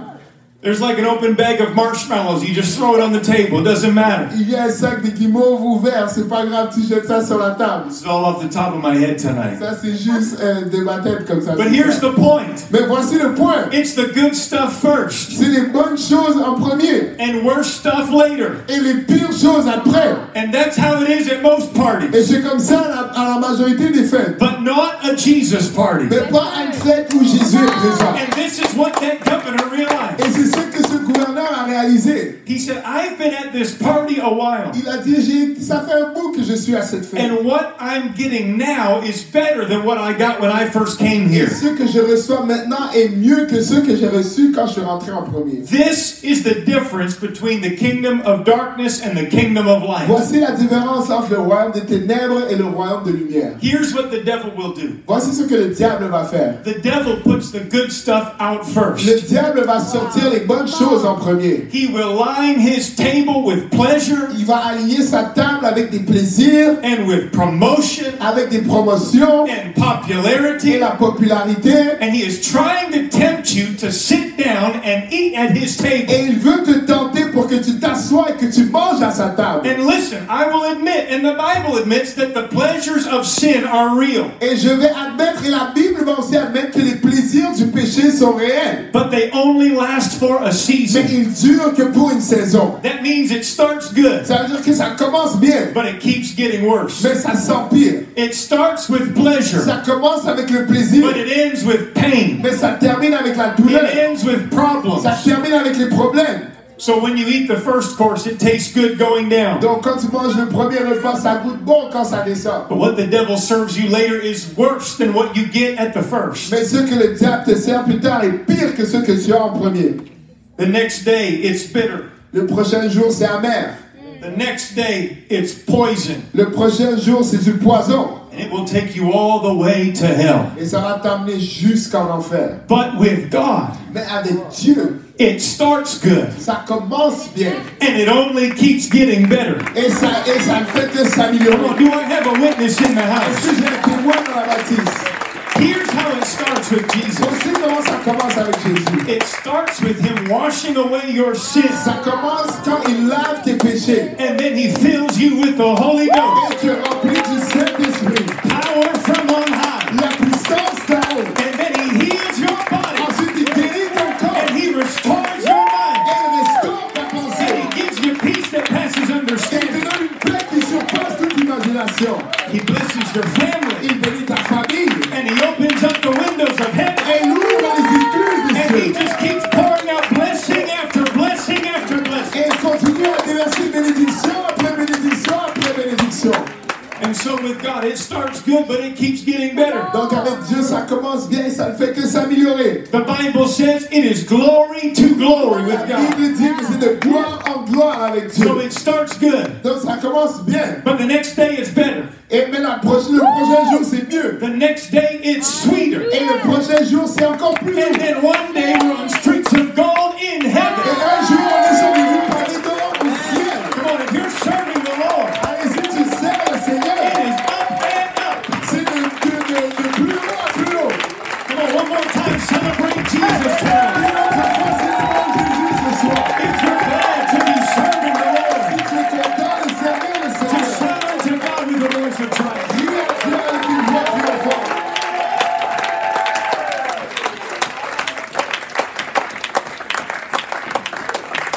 [SPEAKER 2] There's like an open bag of marshmallows. You just throw it on the table. It doesn't matter.
[SPEAKER 1] Il y a un sac de guimauve ouvert, c'est pas grave, tu jettes ça sur la table.
[SPEAKER 2] This is all off the top of my head tonight.
[SPEAKER 1] Ça, c'est juste de ma tête comme ça.
[SPEAKER 2] But here's the point.
[SPEAKER 1] Mais voici le point.
[SPEAKER 2] It's the good stuff first.
[SPEAKER 1] C'est les bonnes choses en premier.
[SPEAKER 2] And worse stuff later.
[SPEAKER 1] Et les pires choses après.
[SPEAKER 2] And that's how it is at most
[SPEAKER 1] Et
[SPEAKER 2] parties.
[SPEAKER 1] c'est comme ça à la majorité des fêtes.
[SPEAKER 2] But not a Jesus party.
[SPEAKER 1] Mais pas à une fête où Jésus est présent.
[SPEAKER 2] And this is what that governor realized.
[SPEAKER 1] Et c'est ce que ce gouverneur a réalisé.
[SPEAKER 2] He said, I've been at this party a while.
[SPEAKER 1] Il a dit, ça fait un bout que je suis à cette fête.
[SPEAKER 2] And what I'm getting now is better than what I got when I first came
[SPEAKER 1] Et
[SPEAKER 2] here.
[SPEAKER 1] ce que je reçois maintenant est mieux que ce que j'ai reçu quand je suis rentré en premier.
[SPEAKER 2] This is the difference between the kingdom of darkness and the kingdom of light.
[SPEAKER 1] Voici la différence entre le royaume des ténèbres et le royaume de lumière.
[SPEAKER 2] Here's what the devil will do.
[SPEAKER 1] Voici ce que le diable va faire.
[SPEAKER 2] The devil puts the good stuff out
[SPEAKER 1] Le
[SPEAKER 2] first.
[SPEAKER 1] diable va sortir les bonnes choses en premier.
[SPEAKER 2] He will line his table with pleasure
[SPEAKER 1] Il va aligner sa table avec des plaisirs,
[SPEAKER 2] and with promotion
[SPEAKER 1] avec des promotions
[SPEAKER 2] and
[SPEAKER 1] et
[SPEAKER 2] popularity.
[SPEAKER 1] la popularité.
[SPEAKER 2] And he is trying to tempt you to sit down and eat at his table.
[SPEAKER 1] Et il veut te tenter pour que tu t'assoies et que tu manges à sa table.
[SPEAKER 2] And listen, I will admit, and the Bible admits, that the pleasures of sin are real.
[SPEAKER 1] Et je vais admettre, et la Bible va aussi admettre que les plaisirs du péché sont réels.
[SPEAKER 2] But they only last for a
[SPEAKER 1] Mais
[SPEAKER 2] season.
[SPEAKER 1] ils durent que pour une saison.
[SPEAKER 2] That means it starts good,
[SPEAKER 1] Ça veut dire que ça commence bien,
[SPEAKER 2] but it keeps getting worse.
[SPEAKER 1] mais ça s'empire.
[SPEAKER 2] It starts with pleasure,
[SPEAKER 1] Ça commence avec le plaisir,
[SPEAKER 2] but it ends with pain.
[SPEAKER 1] mais ça termine avec la
[SPEAKER 2] It
[SPEAKER 1] douleur.
[SPEAKER 2] ends with problems.
[SPEAKER 1] Ça termine avec les problèmes.
[SPEAKER 2] So when you eat the first course, it tastes good going down.
[SPEAKER 1] Donc quand tu manges le premier repas, ça goûte bon quand ça descend.
[SPEAKER 2] But what the devil serves you later is worse than what you get at the first.
[SPEAKER 1] Mais ce que le diable te sert plus tard est pire que ce que tu as en premier.
[SPEAKER 2] The next day, it's bitter.
[SPEAKER 1] Le prochain jour, c'est amer.
[SPEAKER 2] The next day, it's poison.
[SPEAKER 1] Le prochain jour, c'est du poison.
[SPEAKER 2] And it will take you all the way to hell.
[SPEAKER 1] Et ça va t'amener jusqu'en enfer.
[SPEAKER 2] But with God,
[SPEAKER 1] Mais avec Dieu,
[SPEAKER 2] it starts good.
[SPEAKER 1] ça commence bien.
[SPEAKER 2] And it only keeps getting better.
[SPEAKER 1] Et ça ne fait que
[SPEAKER 2] Come on,
[SPEAKER 1] s'améliorer.
[SPEAKER 2] do I have a witness in the
[SPEAKER 1] Est-ce
[SPEAKER 2] house?
[SPEAKER 1] que j'ai un témoin dans la bâtisse?
[SPEAKER 2] Here's how it starts with Jesus.
[SPEAKER 1] Voici comment ça commence avec Jésus.
[SPEAKER 2] It starts with him washing away your sins.
[SPEAKER 1] Ça commence quand il lave tes péchés.
[SPEAKER 2] And then he fills you with the Holy
[SPEAKER 1] Et
[SPEAKER 2] Ghost.
[SPEAKER 1] tu remplis du Saint-Esprit.
[SPEAKER 2] Power from on high.
[SPEAKER 1] La puissance d'en haut.
[SPEAKER 2] And then he heals your body.
[SPEAKER 1] Ensuite, il guérit ton corps.
[SPEAKER 2] And he restores your mind.
[SPEAKER 1] Et il restaure ta
[SPEAKER 2] And
[SPEAKER 1] pensée.
[SPEAKER 2] he gives you peace that passes
[SPEAKER 1] Et il te
[SPEAKER 2] understanding.
[SPEAKER 1] donne une paix qui surpasse toute imagination.
[SPEAKER 2] He blesses your family.
[SPEAKER 1] Il bénit ta famille.
[SPEAKER 2] And he opens up the windows of heaven.
[SPEAKER 1] Et il ouvre les écluses des
[SPEAKER 2] And he
[SPEAKER 1] cieux.
[SPEAKER 2] just keeps pouring out blessing after blessing after blessing.
[SPEAKER 1] Et il continue à déverser bénédiction après bénédiction après bénédiction.
[SPEAKER 2] And so with God, it starts good, but it keeps getting better.
[SPEAKER 1] Donc avec Dieu, ça commence bien et ça ne fait que s'améliorer.
[SPEAKER 2] The Bible says it is glory to glory with
[SPEAKER 1] La
[SPEAKER 2] God.
[SPEAKER 1] Bible dit que c'est de gloire en gloire avec Dieu.
[SPEAKER 2] So it starts good,
[SPEAKER 1] Donc ça commence bien.
[SPEAKER 2] but the next day it's better.
[SPEAKER 1] Et mais le prochain jour, c'est mieux.
[SPEAKER 2] The next day it's sweeter.
[SPEAKER 1] Et le prochain jour, c'est encore plus
[SPEAKER 2] And
[SPEAKER 1] mieux.
[SPEAKER 2] then one day we're on streets of gold in
[SPEAKER 1] Et
[SPEAKER 2] heaven.
[SPEAKER 1] un jour, on est sur les rues pavées d'or au ciel.
[SPEAKER 2] Come on, if you're serving the Lord,
[SPEAKER 1] Allez, si tu sers le
[SPEAKER 2] it
[SPEAKER 1] Seigneur,
[SPEAKER 2] is up and up.
[SPEAKER 1] c'est de plus haut à plus haut.
[SPEAKER 2] Come on, one more time, celebrate Jesus
[SPEAKER 1] Et
[SPEAKER 2] tonight.
[SPEAKER 1] notre foi, célébrons Jésus ce soir.
[SPEAKER 2] If you're glad to be serving the Lord,
[SPEAKER 1] Si tu es content de servir le
[SPEAKER 2] just
[SPEAKER 1] Seigneur,
[SPEAKER 2] shout unto God with a voice of triumph.
[SPEAKER 1] dis à Dieu avec une voix triomphante.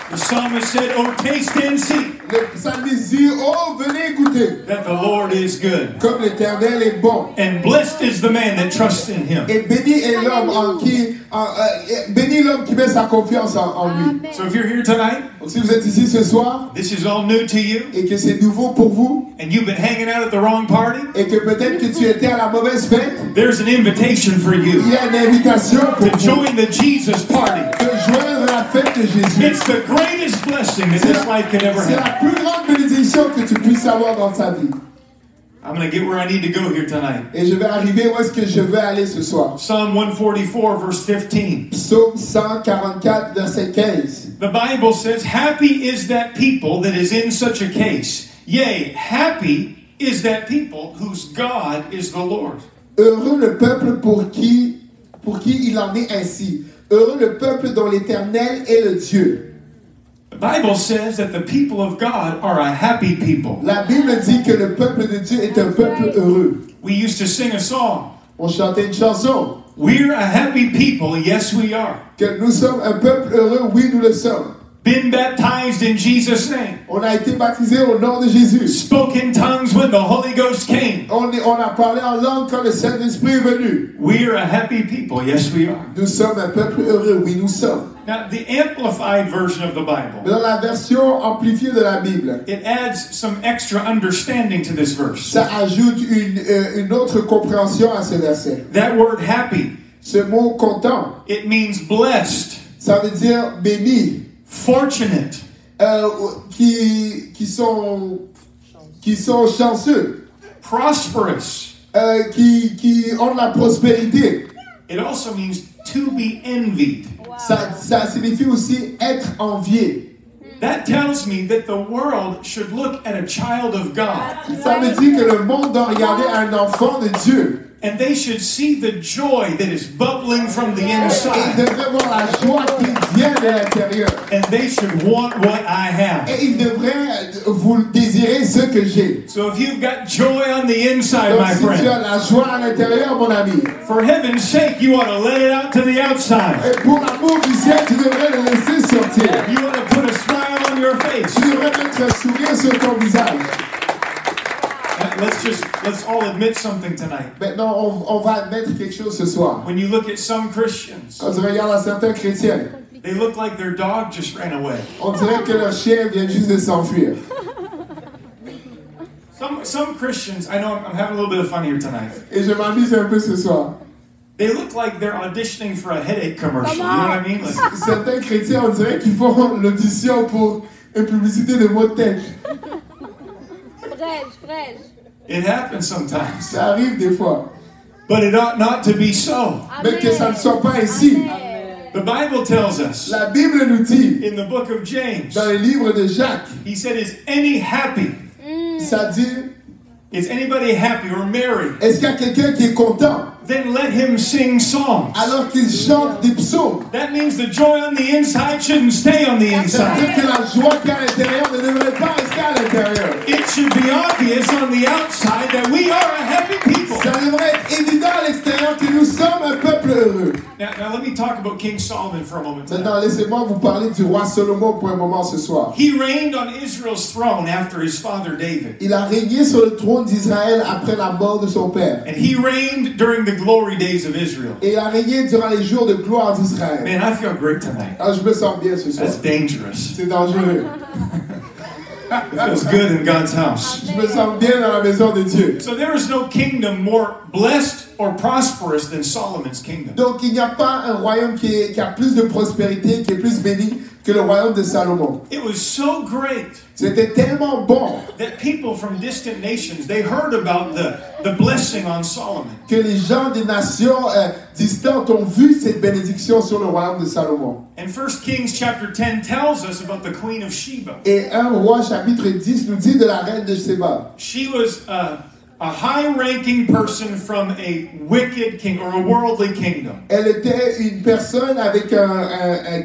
[SPEAKER 2] The psalmist said, "Oh, taste and see
[SPEAKER 1] Le psalmiste dit, oh, venez goûter,
[SPEAKER 2] that the Lord is good.
[SPEAKER 1] comme l'Éternel est bon.
[SPEAKER 2] And blessed is the man that trusts in him."
[SPEAKER 1] Et béni est l'homme béni l'homme qui met sa confiance en lui.
[SPEAKER 2] So if you're here tonight,
[SPEAKER 1] Donc si vous êtes ici ce soir
[SPEAKER 2] this is all new to you,
[SPEAKER 1] et que c'est nouveau pour vous
[SPEAKER 2] and you've been hanging out at the wrong party,
[SPEAKER 1] et que peut-être que tu étais à la mauvaise fête,
[SPEAKER 2] there's an invitation for
[SPEAKER 1] il
[SPEAKER 2] you
[SPEAKER 1] y a une invitation pour
[SPEAKER 2] to
[SPEAKER 1] vous
[SPEAKER 2] join the Jesus party.
[SPEAKER 1] de joindre la fête de Jésus.
[SPEAKER 2] It's the greatest blessing that this life could ever
[SPEAKER 1] C'est la
[SPEAKER 2] have.
[SPEAKER 1] plus grande bénédiction que tu puisses avoir dans ta vie.
[SPEAKER 2] I'm going to get where I need to go here tonight.
[SPEAKER 1] Et je vais arriver où est-ce que je veux aller ce soir.
[SPEAKER 2] Psalm 144, verse 15.
[SPEAKER 1] Psaume 144, verset 15.
[SPEAKER 2] The Bible says, "Happy is that people that is in such a case. Yea, happy is that people whose God is the Lord."
[SPEAKER 1] Heureux le peuple pour qui il en est ainsi. Heureux le peuple dont l'Éternel est le Dieu.
[SPEAKER 2] The Bible says that the people of God are a happy people.
[SPEAKER 1] La Bible dit que le peuple de Dieu est un peuple heureux.
[SPEAKER 2] We used to sing a song.
[SPEAKER 1] On chantait une chanson.
[SPEAKER 2] We're a happy people, yes we are.
[SPEAKER 1] Que nous sommes un peuple heureux, oui nous le sommes.
[SPEAKER 2] Been baptized in Jesus' name.
[SPEAKER 1] On a été baptisés au nom de Jésus.
[SPEAKER 2] Spoke in tongues when the Holy Ghost came.
[SPEAKER 1] On a parlé en langue quand le Saint-Esprit est venu.
[SPEAKER 2] We're a happy people, yes we are.
[SPEAKER 1] Nous sommes un peuple heureux, oui nous sommes.
[SPEAKER 2] Now, the amplified version of the Bible,
[SPEAKER 1] Dans la version amplifiée de la Bible,
[SPEAKER 2] it adds some extra understanding to this verse.
[SPEAKER 1] ça ajoute une autre compréhension à ce verset.
[SPEAKER 2] That word happy,
[SPEAKER 1] Ce mot content,
[SPEAKER 2] it means blessed,
[SPEAKER 1] ça veut dire béni,
[SPEAKER 2] fortunate,
[SPEAKER 1] qui sont chanceux,
[SPEAKER 2] prosperous.
[SPEAKER 1] qui ont de la prospérité.
[SPEAKER 2] It also means to be envied.
[SPEAKER 1] Ça signifie aussi être envié.
[SPEAKER 2] That tells me that the world should look at a child of God
[SPEAKER 1] Ça me dit que le monde doit regarder un enfant de Dieu.
[SPEAKER 2] and they should see the joy that is bubbling from the
[SPEAKER 1] Et il
[SPEAKER 2] inside,
[SPEAKER 1] devrait voir la joie qui vient de l'intérieur.
[SPEAKER 2] and they should want what I have.
[SPEAKER 1] Et il devrait vous désirer ce que j'ai.
[SPEAKER 2] So if you've got joy on the inside,
[SPEAKER 1] Donc
[SPEAKER 2] my
[SPEAKER 1] si tu
[SPEAKER 2] friend,
[SPEAKER 1] as la joie à l'intérieur, mon ami,
[SPEAKER 2] for heaven's sake, you ought to let it out to the outside.
[SPEAKER 1] et pour l'amour du ciel, tu devrais le laisser sortir.
[SPEAKER 2] You ought to put a smile on your face.
[SPEAKER 1] Tu devrais mettre un sourire sur ton visage.
[SPEAKER 2] Let's all admit something tonight.
[SPEAKER 1] Maintenant, on va admettre quelque chose ce soir.
[SPEAKER 2] When you look at some Christians,
[SPEAKER 1] Quand tu regardes à certains chrétiens,
[SPEAKER 2] They look like their dog just ran away.
[SPEAKER 1] On dirait que leur chien vient juste de s'enfuir.
[SPEAKER 2] Some Christians, I know I'm having a little bit of fun here tonight.
[SPEAKER 1] Et je m'amuse un peu ce soir.
[SPEAKER 2] They look like they're auditioning for a headache commercial. You know what I mean? Like,
[SPEAKER 1] Certains chrétiens, on dirait qu'ils font l'audition pour une publicité de maux de tête.
[SPEAKER 3] Fraîche.
[SPEAKER 2] it happens sometimes.
[SPEAKER 1] Ça arrive des fois.
[SPEAKER 2] But it ought not to be so.
[SPEAKER 1] Mais que ça ne soit pas ainsi.
[SPEAKER 2] The Bible tells us
[SPEAKER 1] La Bible nous dit,
[SPEAKER 2] in the book of James,
[SPEAKER 1] dans le livre de Jacques,
[SPEAKER 2] he said, is any happy?
[SPEAKER 1] ça dit,
[SPEAKER 2] Is anybody happy or merry?
[SPEAKER 1] est-ce qu'il y a quelqu'un qui est content?
[SPEAKER 2] Then let him sing songs.
[SPEAKER 1] Alors qu'il chante des psaumes.
[SPEAKER 2] That means the joy on the inside shouldn't stay on the
[SPEAKER 1] Ça veut dire
[SPEAKER 2] inside.
[SPEAKER 1] que la joie qu'il y a à l'intérieur ne devrait pas rester à l'intérieur.
[SPEAKER 2] It should be obvious on the outside that we are a happy people.
[SPEAKER 1] Ça devrait être évident à l'extérieur que nous sommes un peuple heureux.
[SPEAKER 2] Now let me talk about King Solomon for a moment.
[SPEAKER 1] Maintenant, laissez-moi vous parler du roi Salomon pour un moment ce soir.
[SPEAKER 2] He reigned on Israel's throne after his father David.
[SPEAKER 1] Il a régné sur le trône d'Israël après la mort de son père.
[SPEAKER 2] And he reigned during the glory days of Israel.
[SPEAKER 1] Et il a régné durant les jours de gloire d'Israël.
[SPEAKER 2] Man, I feel great tonight.
[SPEAKER 1] Alors, je me sens bien ce soir.
[SPEAKER 2] That's dangerous.
[SPEAKER 1] C'est dangereux.
[SPEAKER 2] It feels good in God's house.
[SPEAKER 1] Je me sens bien dans la maison de Dieu.
[SPEAKER 2] So there is no kingdom more blessed or prosperous than Solomon's kingdom.
[SPEAKER 1] Donc, il n'y a pas un royaume qui a plus de prospérité, qui est plus béni que le royaume de Salomon.
[SPEAKER 2] It was so great
[SPEAKER 1] C'était tellement bon
[SPEAKER 2] that people from distant nations, they heard about the blessing on Solomon.
[SPEAKER 1] que les gens des nations distantes ont vu cette bénédiction sur le royaume de Salomon.
[SPEAKER 2] And 1 Kings chapter 10 tells us about the queen of Sheba.
[SPEAKER 1] Et 1 Roi chapitre 10 nous dit de la reine de Sheba.
[SPEAKER 2] She was a high-ranking person from a wicked king or a worldly kingdom.
[SPEAKER 1] Elle était une personne avec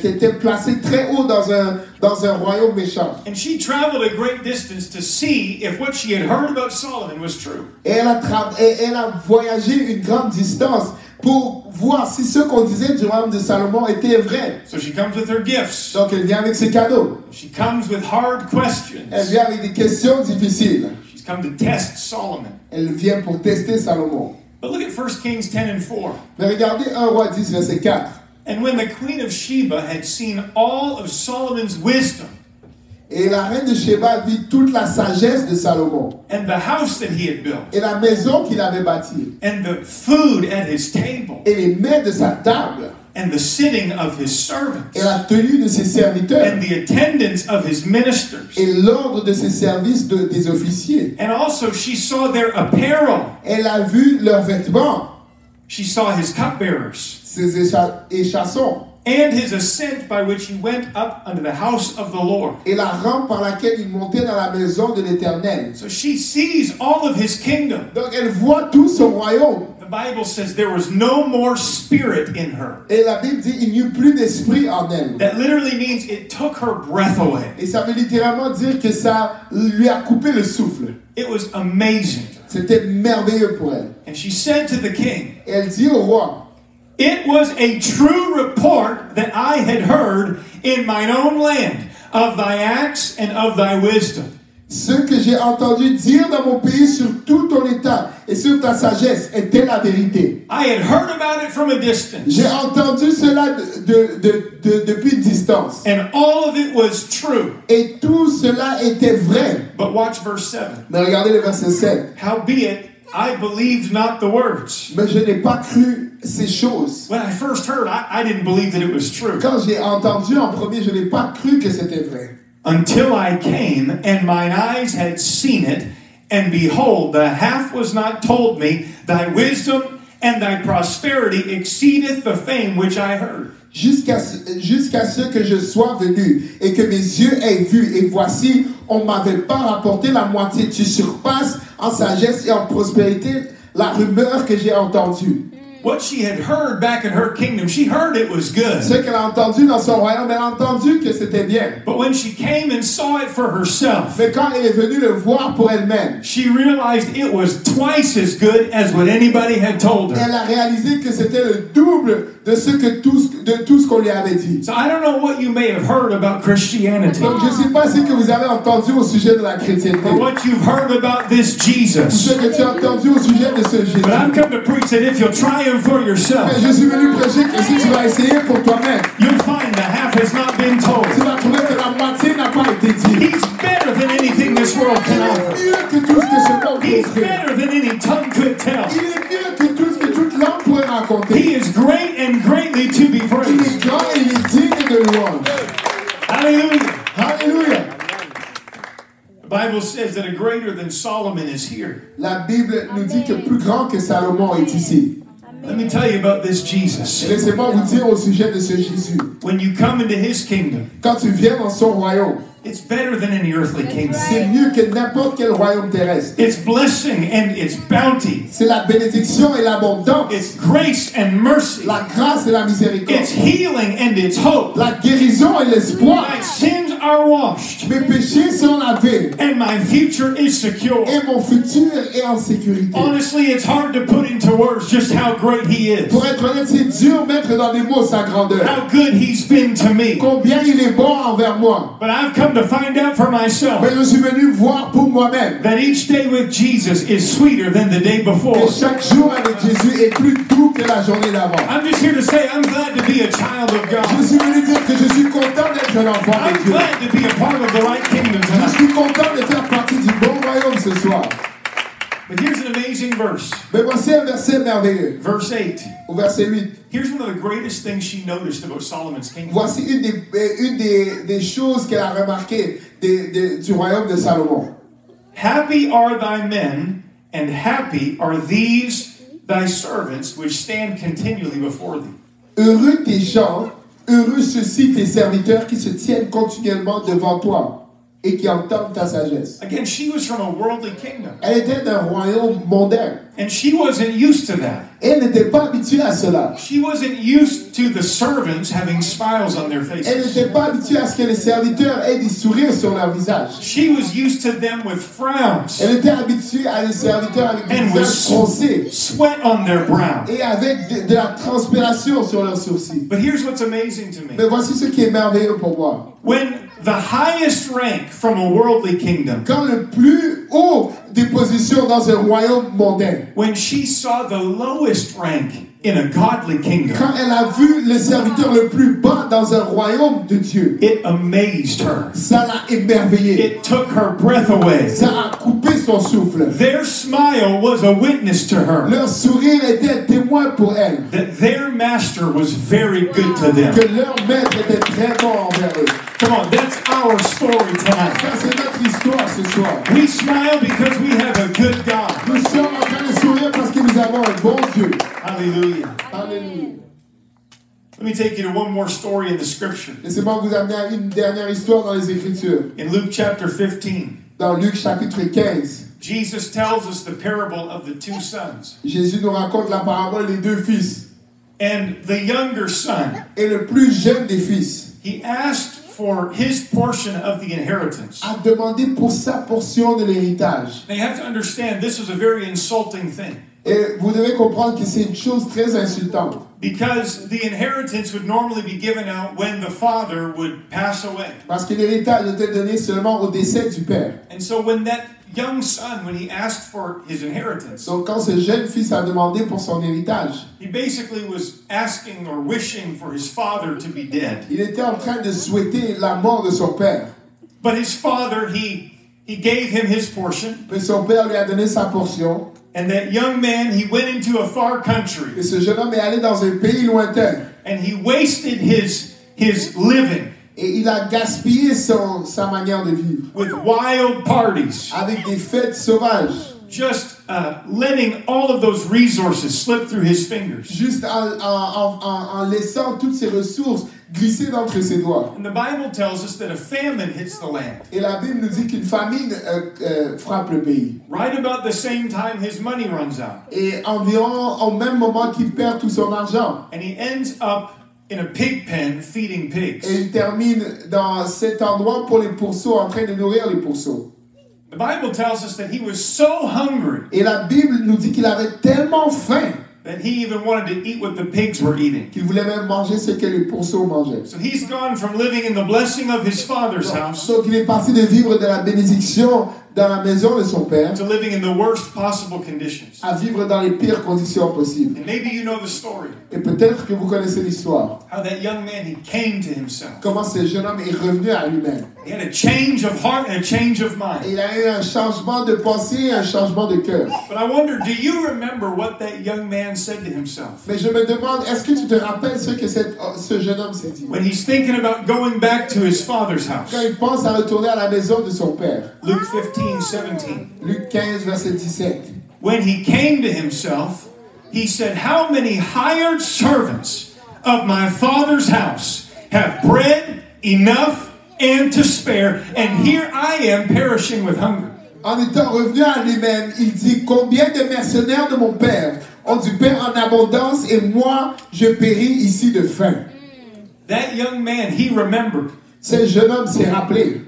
[SPEAKER 1] qui était placée très haut dans un royaume méchant.
[SPEAKER 2] And she traveled a great distance to see if what she had heard about Solomon was true.
[SPEAKER 1] Et elle a voyagé une grande distance pour voir si ce qu'on disait du royaume de Salomon était vrai.
[SPEAKER 2] So she comes with her gifts.
[SPEAKER 1] Donc elle vient avec ses cadeaux.
[SPEAKER 2] She comes with hard questions.
[SPEAKER 1] Elle vient avec des questions difficiles.
[SPEAKER 2] She's come to test Solomon.
[SPEAKER 1] Elle vient pour tester Salomon.
[SPEAKER 2] But look at 1 Kings 10 and 4.
[SPEAKER 1] Mais regardez 1 Roi 10, verset 4.
[SPEAKER 2] And when the queen of Sheba had seen all of Solomon's wisdom
[SPEAKER 1] Et la reine de Sheba vit toute la sagesse de Salomon.
[SPEAKER 2] and the house that he had built
[SPEAKER 1] Et la maison qu'il avait bâtie.
[SPEAKER 2] and the food at his table
[SPEAKER 1] Et les mets de sa table.
[SPEAKER 2] and the sitting of his servants
[SPEAKER 1] Et la tenue de ses serviteurs.
[SPEAKER 2] and the attendance of his ministers.
[SPEAKER 1] Et l'ordre de ses services des officiers.
[SPEAKER 2] And also she saw their apparel.
[SPEAKER 1] Elle a vu leurs vêtements.
[SPEAKER 2] She saw his cupbearers
[SPEAKER 1] Ses échassons.
[SPEAKER 2] and his ascent by which he went up unto the house of the Lord.
[SPEAKER 1] Et la rampe par laquelle il montait dans la maison de l'Éternel.
[SPEAKER 2] So she sees all of his kingdom.
[SPEAKER 1] Donc elle voit tout son royaume.
[SPEAKER 2] The Bible says there was no more spirit in her.
[SPEAKER 1] Et la Bible dit il n'y eut plus d'esprit en elle.
[SPEAKER 2] That literally means it took her breath away.
[SPEAKER 1] Et ça veut littéralement dire que ça lui a coupé le souffle.
[SPEAKER 2] It was amazing.
[SPEAKER 1] C'était merveilleux pour elle.
[SPEAKER 2] And she said to the king,
[SPEAKER 1] Et elle dit au roi,
[SPEAKER 2] it was a true report that I had heard in mine own land of thy acts and of thy wisdom.
[SPEAKER 1] ce que j'ai entendu dire dans mon pays sur tout ton état et sur ta sagesse était la vérité.
[SPEAKER 2] I had heard about it from a distance.
[SPEAKER 1] J'ai entendu cela depuis une distance.
[SPEAKER 2] And all of it was true.
[SPEAKER 1] Et tout cela était vrai.
[SPEAKER 2] But watch verse 7.
[SPEAKER 1] Mais regardez le verset 7.
[SPEAKER 2] Howbeit, I believed not the words.
[SPEAKER 1] Mais je n'ai pas cru ces choses.
[SPEAKER 2] When I first heard, I didn't believe that it was true.
[SPEAKER 1] Quand j'ai entendu en premier, je n'ai pas cru que c'était vrai.
[SPEAKER 2] Until I came, and mine eyes had seen it, and behold, the half was not told me, thy wisdom and thy prosperity exceedeth the fame which I heard.
[SPEAKER 1] Jusqu'à ce que je sois venu et que mes yeux aient vu. Et voici, on ne m'avait pas rapporté la moitié. Tu surpasses en sagesse et en prospérité la rumeur que j'ai entendue.
[SPEAKER 2] What she had heard back in her kingdom, she heard it was good.
[SPEAKER 1] Ce qu'elle a entendu dans son royaume, elle a entendu que c'était bien.
[SPEAKER 2] But when she came and saw it for herself,
[SPEAKER 1] Mais quand elle est venue le voir pour elle-même,
[SPEAKER 2] she realized it was twice as good as what anybody had told her.
[SPEAKER 1] elle a réalisé que c'était le double de tout ce qu'on lui avait dit.
[SPEAKER 2] So I don't know what you may have heard about Christianity,
[SPEAKER 1] Donc je ne sais pas ce que vous avez entendu au sujet de la chrétienté.
[SPEAKER 2] or what you've heard about this
[SPEAKER 1] Ou
[SPEAKER 2] Jesus.
[SPEAKER 1] ce que tu as entendu au sujet de ce Jésus.
[SPEAKER 2] But I've come to preach that if you'll try him for yourself,
[SPEAKER 1] Mais je suis venu prêcher que si tu vas essayer pour toi-même,
[SPEAKER 2] you'll find the half has not been told.
[SPEAKER 1] Tu vas trouver que la moitié n'a pas été dit.
[SPEAKER 2] He's better than anything this world
[SPEAKER 1] Il
[SPEAKER 2] can
[SPEAKER 1] est
[SPEAKER 2] offer.
[SPEAKER 1] mieux que tout ce que ce monde peut
[SPEAKER 2] He's
[SPEAKER 1] offrir.
[SPEAKER 2] better than any tongue could tell.
[SPEAKER 1] Il est mieux que tout ce que toute langue pourrait raconter.
[SPEAKER 2] He is great and greatly to be
[SPEAKER 1] Il
[SPEAKER 2] praised.
[SPEAKER 1] est grand et il est digne de louange.
[SPEAKER 2] Hallelujah.
[SPEAKER 1] Alléluia.
[SPEAKER 2] The Bible says that a greater than Solomon is here.
[SPEAKER 1] La Bible nous dit que plus grand que Salomon est ici.
[SPEAKER 2] Let me tell you about this Jesus.
[SPEAKER 1] Laissez-moi vous dire au sujet de ce Jésus.
[SPEAKER 2] When you come into his kingdom,
[SPEAKER 1] Quand tu viens dans son royaume,
[SPEAKER 2] it's better than any earthly kingdom.
[SPEAKER 1] c'est mieux que n'importe quel royaume terrestre.
[SPEAKER 2] It's blessing and it's bounty.
[SPEAKER 1] C'est la bénédiction et l'abondance,
[SPEAKER 2] It's grace and mercy.
[SPEAKER 1] la grâce et la miséricorde,
[SPEAKER 2] It's healing and it's hope.
[SPEAKER 1] la guérison et l'espoir.
[SPEAKER 2] My sins are washed
[SPEAKER 1] Mes péchés sont lavés
[SPEAKER 2] and my future is secure.
[SPEAKER 1] et mon futur est en sécurité.
[SPEAKER 2] Honestly, it's hard to put into words just how great he is.
[SPEAKER 1] Pour être honnête, c'est dur de mettre dans des mots sa grandeur.
[SPEAKER 2] How good he's been to me.
[SPEAKER 1] Combien il est bon envers moi.
[SPEAKER 2] But I've come to find out for myself
[SPEAKER 1] Mais je suis venu voir pour moi-même
[SPEAKER 2] that each day with Jesus is sweeter than the day
[SPEAKER 1] que
[SPEAKER 2] before.
[SPEAKER 1] chaque jour avec Jésus est plus doux que la journée d'avant.
[SPEAKER 2] I'm just here to say I'm glad to be a child of
[SPEAKER 1] Je
[SPEAKER 2] God.
[SPEAKER 1] suis venu dire que je suis content d'être un enfant de
[SPEAKER 2] I'm
[SPEAKER 1] Dieu.
[SPEAKER 2] glad to be a part of the right kingdom
[SPEAKER 1] Je
[SPEAKER 2] tonight.
[SPEAKER 1] suis content de faire partie du bon royaume ce soir.
[SPEAKER 2] But here's an amazing verse.
[SPEAKER 1] Mais voici un verset merveilleux.
[SPEAKER 2] Verse 8.
[SPEAKER 1] Au verset 8.
[SPEAKER 2] Here's one of the greatest things she noticed about Solomon's kingdom.
[SPEAKER 1] Voici une des choses qu'elle a remarquées du royaume de Salomon.
[SPEAKER 2] Happy are thy men, and happy are these thy servants which stand continually before thee.
[SPEAKER 1] Heureux tes gens, heureux ceux-ci tes serviteurs qui se tiennent continuellement devant toi et qui entendent ta sagesse.
[SPEAKER 2] Again, she was from a worldly kingdom,
[SPEAKER 1] Elle était d'un royaume mondain.
[SPEAKER 2] and she wasn't used to that.
[SPEAKER 1] Elle n'était pas habituée à cela.
[SPEAKER 2] She wasn't used to the servants having smiles on their
[SPEAKER 1] Elle
[SPEAKER 2] faces.
[SPEAKER 1] n'était pas habituée à ce que les serviteurs aient des sourires sur leur visage.
[SPEAKER 2] She was used to them with frowns,
[SPEAKER 1] Elle était habituée à des serviteurs avec des
[SPEAKER 2] and
[SPEAKER 1] visages froncés
[SPEAKER 2] with sweat on their brow.
[SPEAKER 1] et avec de la transpiration sur leurs sourcils.
[SPEAKER 2] But here's what's amazing to me.
[SPEAKER 1] Mais voici ce qui est merveilleux pour moi.
[SPEAKER 2] When the highest rank from a worldly kingdom,
[SPEAKER 1] Quand le plus haut des positions dans un royaume mondain,
[SPEAKER 2] when she saw the lowest rank in a godly kingdom,
[SPEAKER 1] quand elle a vu le serviteur le plus bas dans un royaume de Dieu,
[SPEAKER 2] it amazed her.
[SPEAKER 1] ça l'a émerveillée.
[SPEAKER 2] It took her breath away.
[SPEAKER 1] Ça a coupé son souffle.
[SPEAKER 2] Their smile was a witness to her
[SPEAKER 1] Leur sourire était un témoin pour elle.
[SPEAKER 2] that their master was very good to them.
[SPEAKER 1] Que leur maître était très bon envers eux.
[SPEAKER 2] Come on, that's our story tonight.
[SPEAKER 1] Ça, c'est notre histoire ce soir.
[SPEAKER 2] We smile because we have a good God.
[SPEAKER 1] Nous sommes en train de sourire parce que nous avons un bon Dieu.
[SPEAKER 2] Hallelujah.
[SPEAKER 1] Alléluia.
[SPEAKER 2] Let me take you to one more story in the scripture.
[SPEAKER 1] Laissez-moi vous amener à une dernière histoire dans les Écritures.
[SPEAKER 2] In Luke chapter 15,
[SPEAKER 1] Dans Luc chapitre 15,
[SPEAKER 2] Jesus tells us the parable of the two sons.
[SPEAKER 1] Jésus nous raconte la parabole des deux fils.
[SPEAKER 2] And the younger son,
[SPEAKER 1] Et le plus jeune des fils
[SPEAKER 2] he asked for his portion of the inheritance.
[SPEAKER 1] a demandé pour sa portion de l'héritage.
[SPEAKER 2] Now you have to understand this was a very insulting thing
[SPEAKER 1] Et vous devez comprendre que c'est une chose très insultante.
[SPEAKER 2] because the inheritance would normally be given out when the father would pass away.
[SPEAKER 1] Parce que l'héritage était donné seulement au décès du père.
[SPEAKER 2] And so when that young son, when he asked for his inheritance,
[SPEAKER 1] Donc quand ce jeune fils a demandé pour son héritage,
[SPEAKER 2] he basically was asking or wishing for his father to be dead.
[SPEAKER 1] il était en train de souhaiter la mort de son père.
[SPEAKER 2] But his father, he gave him his portion.
[SPEAKER 1] Mais son père lui a donné sa portion.
[SPEAKER 2] And that young man, he went into a far country
[SPEAKER 1] Et ce jeune homme est allé dans un pays lointain.
[SPEAKER 2] and he wasted his living
[SPEAKER 1] Et il a gaspillé sa manière de vivre.
[SPEAKER 2] with wild parties,
[SPEAKER 1] Avec des fêtes sauvages.
[SPEAKER 2] just letting all of those resources slip through his fingers.
[SPEAKER 1] Juste en laissant toutes ses ressources glisser d'entre ses doigts.
[SPEAKER 2] And the Bible tells us that a famine hits the land.
[SPEAKER 1] Et la Bible nous dit qu'une famine frappe le pays.
[SPEAKER 2] Right about the same time his money runs out.
[SPEAKER 1] Et environ au même moment qu'il perd tout son argent.
[SPEAKER 2] And he ends up in a pig pen feeding pigs.
[SPEAKER 1] Et il termine dans cet endroit pour les pourceaux, en train de nourrir les pourceaux.
[SPEAKER 2] The Bible tells us that he was so hungry
[SPEAKER 1] Et la Bible nous dit qu'il avait tellement faim
[SPEAKER 2] that he even wanted to eat what the pigs were eating.
[SPEAKER 1] qu'il voulait même manger ce que les pourceaux mangeaient.
[SPEAKER 2] So he's gone from living in the blessing of his father's house
[SPEAKER 1] Donc il est parti de vivre de la bénédiction dans la maison de son père,
[SPEAKER 2] to living in the worst possible conditions.
[SPEAKER 1] à vivre dans les pires conditions possibles.
[SPEAKER 2] And maybe you know the story.
[SPEAKER 1] Et peut-être que vous connaissez l'histoire.
[SPEAKER 2] How that young man, he came to himself.
[SPEAKER 1] Comment ce jeune homme est revenu à lui-même.
[SPEAKER 2] He had a change of heart and a change of mind.
[SPEAKER 1] Il a eu un changement de pensée et un changement de cœur.
[SPEAKER 2] But I wonder, do you remember what that young man said to himself?
[SPEAKER 1] Mais je me demande, est-ce que tu te rappelles ce que ce jeune homme s'est dit?
[SPEAKER 2] When he's thinking about going back to his father's house.
[SPEAKER 1] Quand il pense à retourner à la maison de son père.
[SPEAKER 2] Luke 15:17.
[SPEAKER 1] Luc 15, verset 17.
[SPEAKER 2] When he came to himself, he said, "How many hired servants of my father's house have bread enough and to spare, and here I am perishing with hunger."
[SPEAKER 1] En étant revenu à lui-même, il dit, combien de mercenaires de mon père ont du pain en abondance et moi, je péris ici de faim.
[SPEAKER 2] That young man, he remembered
[SPEAKER 1] Ce jeune homme s'est rappelé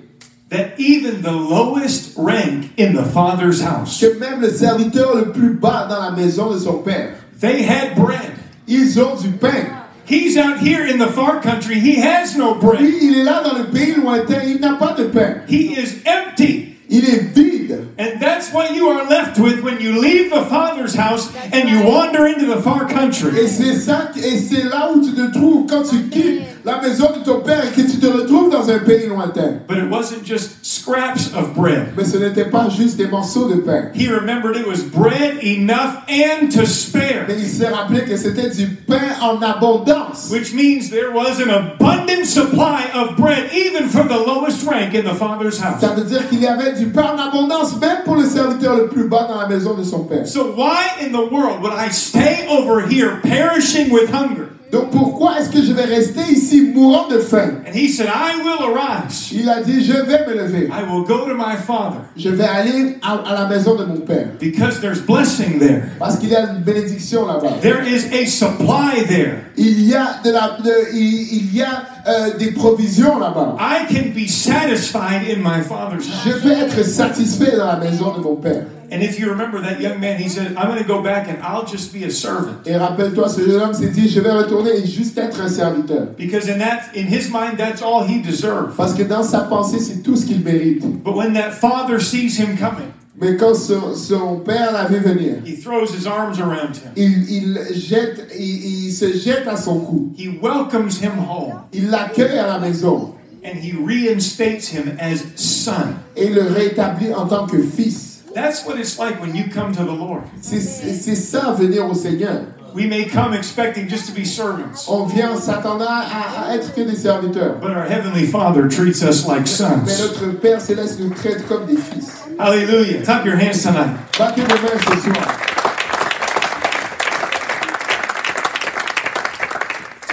[SPEAKER 2] that even the lowest rank in the father's house,
[SPEAKER 1] que même le serviteur le plus bas dans la maison de son père,
[SPEAKER 2] they had bread.
[SPEAKER 1] ils ont du pain.
[SPEAKER 2] He's out here in the far country, he has no bread.
[SPEAKER 1] Lui, il est là dans le pays lointain, il n'a pas de pain.
[SPEAKER 2] He is empty.
[SPEAKER 1] Il est vide.
[SPEAKER 2] And that's what you are left with when you leave the father's house and you wander into the far country.
[SPEAKER 1] Et c'est là où tu te trouves quand tu quittes la maison de ton père et que tu te retrouves dans un pays lointain.
[SPEAKER 2] But it wasn't just scraps of bread.
[SPEAKER 1] Mais ce n'était pas juste des morceaux de pain.
[SPEAKER 2] He remembered it was bread enough and to spare.
[SPEAKER 1] Mais il s'est rappelé que c'était du pain en abondance.
[SPEAKER 2] Which means there was an abundant supply of bread even for the lowest rank in the father's house.
[SPEAKER 1] Ça veut dire qu'il y avait du pain en abondance même pour le serviteur le plus bas dans la maison de son père.
[SPEAKER 2] So why in the world would I stay over here perishing with hunger?
[SPEAKER 1] Donc pourquoi est-ce que je vais rester ici mourant de faim?
[SPEAKER 2] And he said, I will arise.
[SPEAKER 1] Il a dit, je vais me lever.
[SPEAKER 2] I will go to my father.
[SPEAKER 1] Je vais aller à la maison de mon père.
[SPEAKER 2] Because there's blessing there.
[SPEAKER 1] Parce qu'il y a une bénédiction là-bas.
[SPEAKER 2] There is a supply there.
[SPEAKER 1] Il y a des provisions là-bas.
[SPEAKER 2] I can be satisfied in my father's
[SPEAKER 1] Je
[SPEAKER 2] house.
[SPEAKER 1] peux être satisfait dans la maison de mon père.
[SPEAKER 2] And if you remember that young man, he said, I'm going to go back and I'll just be a servant.
[SPEAKER 1] Et rappelle-toi, ce jeune homme s'est dit, je vais retourner et juste être un serviteur.
[SPEAKER 2] Because in his mind, that's all he deserved.
[SPEAKER 1] Parce que dans sa pensée, c'est tout ce qu'il mérite.
[SPEAKER 2] But when that father sees him coming,
[SPEAKER 1] Mais quand son père l'a vu venir,
[SPEAKER 2] he throws his arms around him.
[SPEAKER 1] il se jette à son cou.
[SPEAKER 2] He welcomes him home.
[SPEAKER 1] Il l'accueille à la maison.
[SPEAKER 2] And he reinstates him as son.
[SPEAKER 1] Et le rétablit en tant que fils.
[SPEAKER 2] That's what it's like when you come to the Lord.
[SPEAKER 1] C'est ça, venir au Seigneur.
[SPEAKER 2] We may come expecting just to be servants.
[SPEAKER 1] On vient en s'attendant à être que des serviteurs.
[SPEAKER 2] But our Heavenly Father treats us like
[SPEAKER 1] Mais
[SPEAKER 2] sons.
[SPEAKER 1] notre Père Céleste nous traite comme des fils.
[SPEAKER 2] Hallelujah. Clap your hands tonight.
[SPEAKER 1] Battez vos mains ce soir.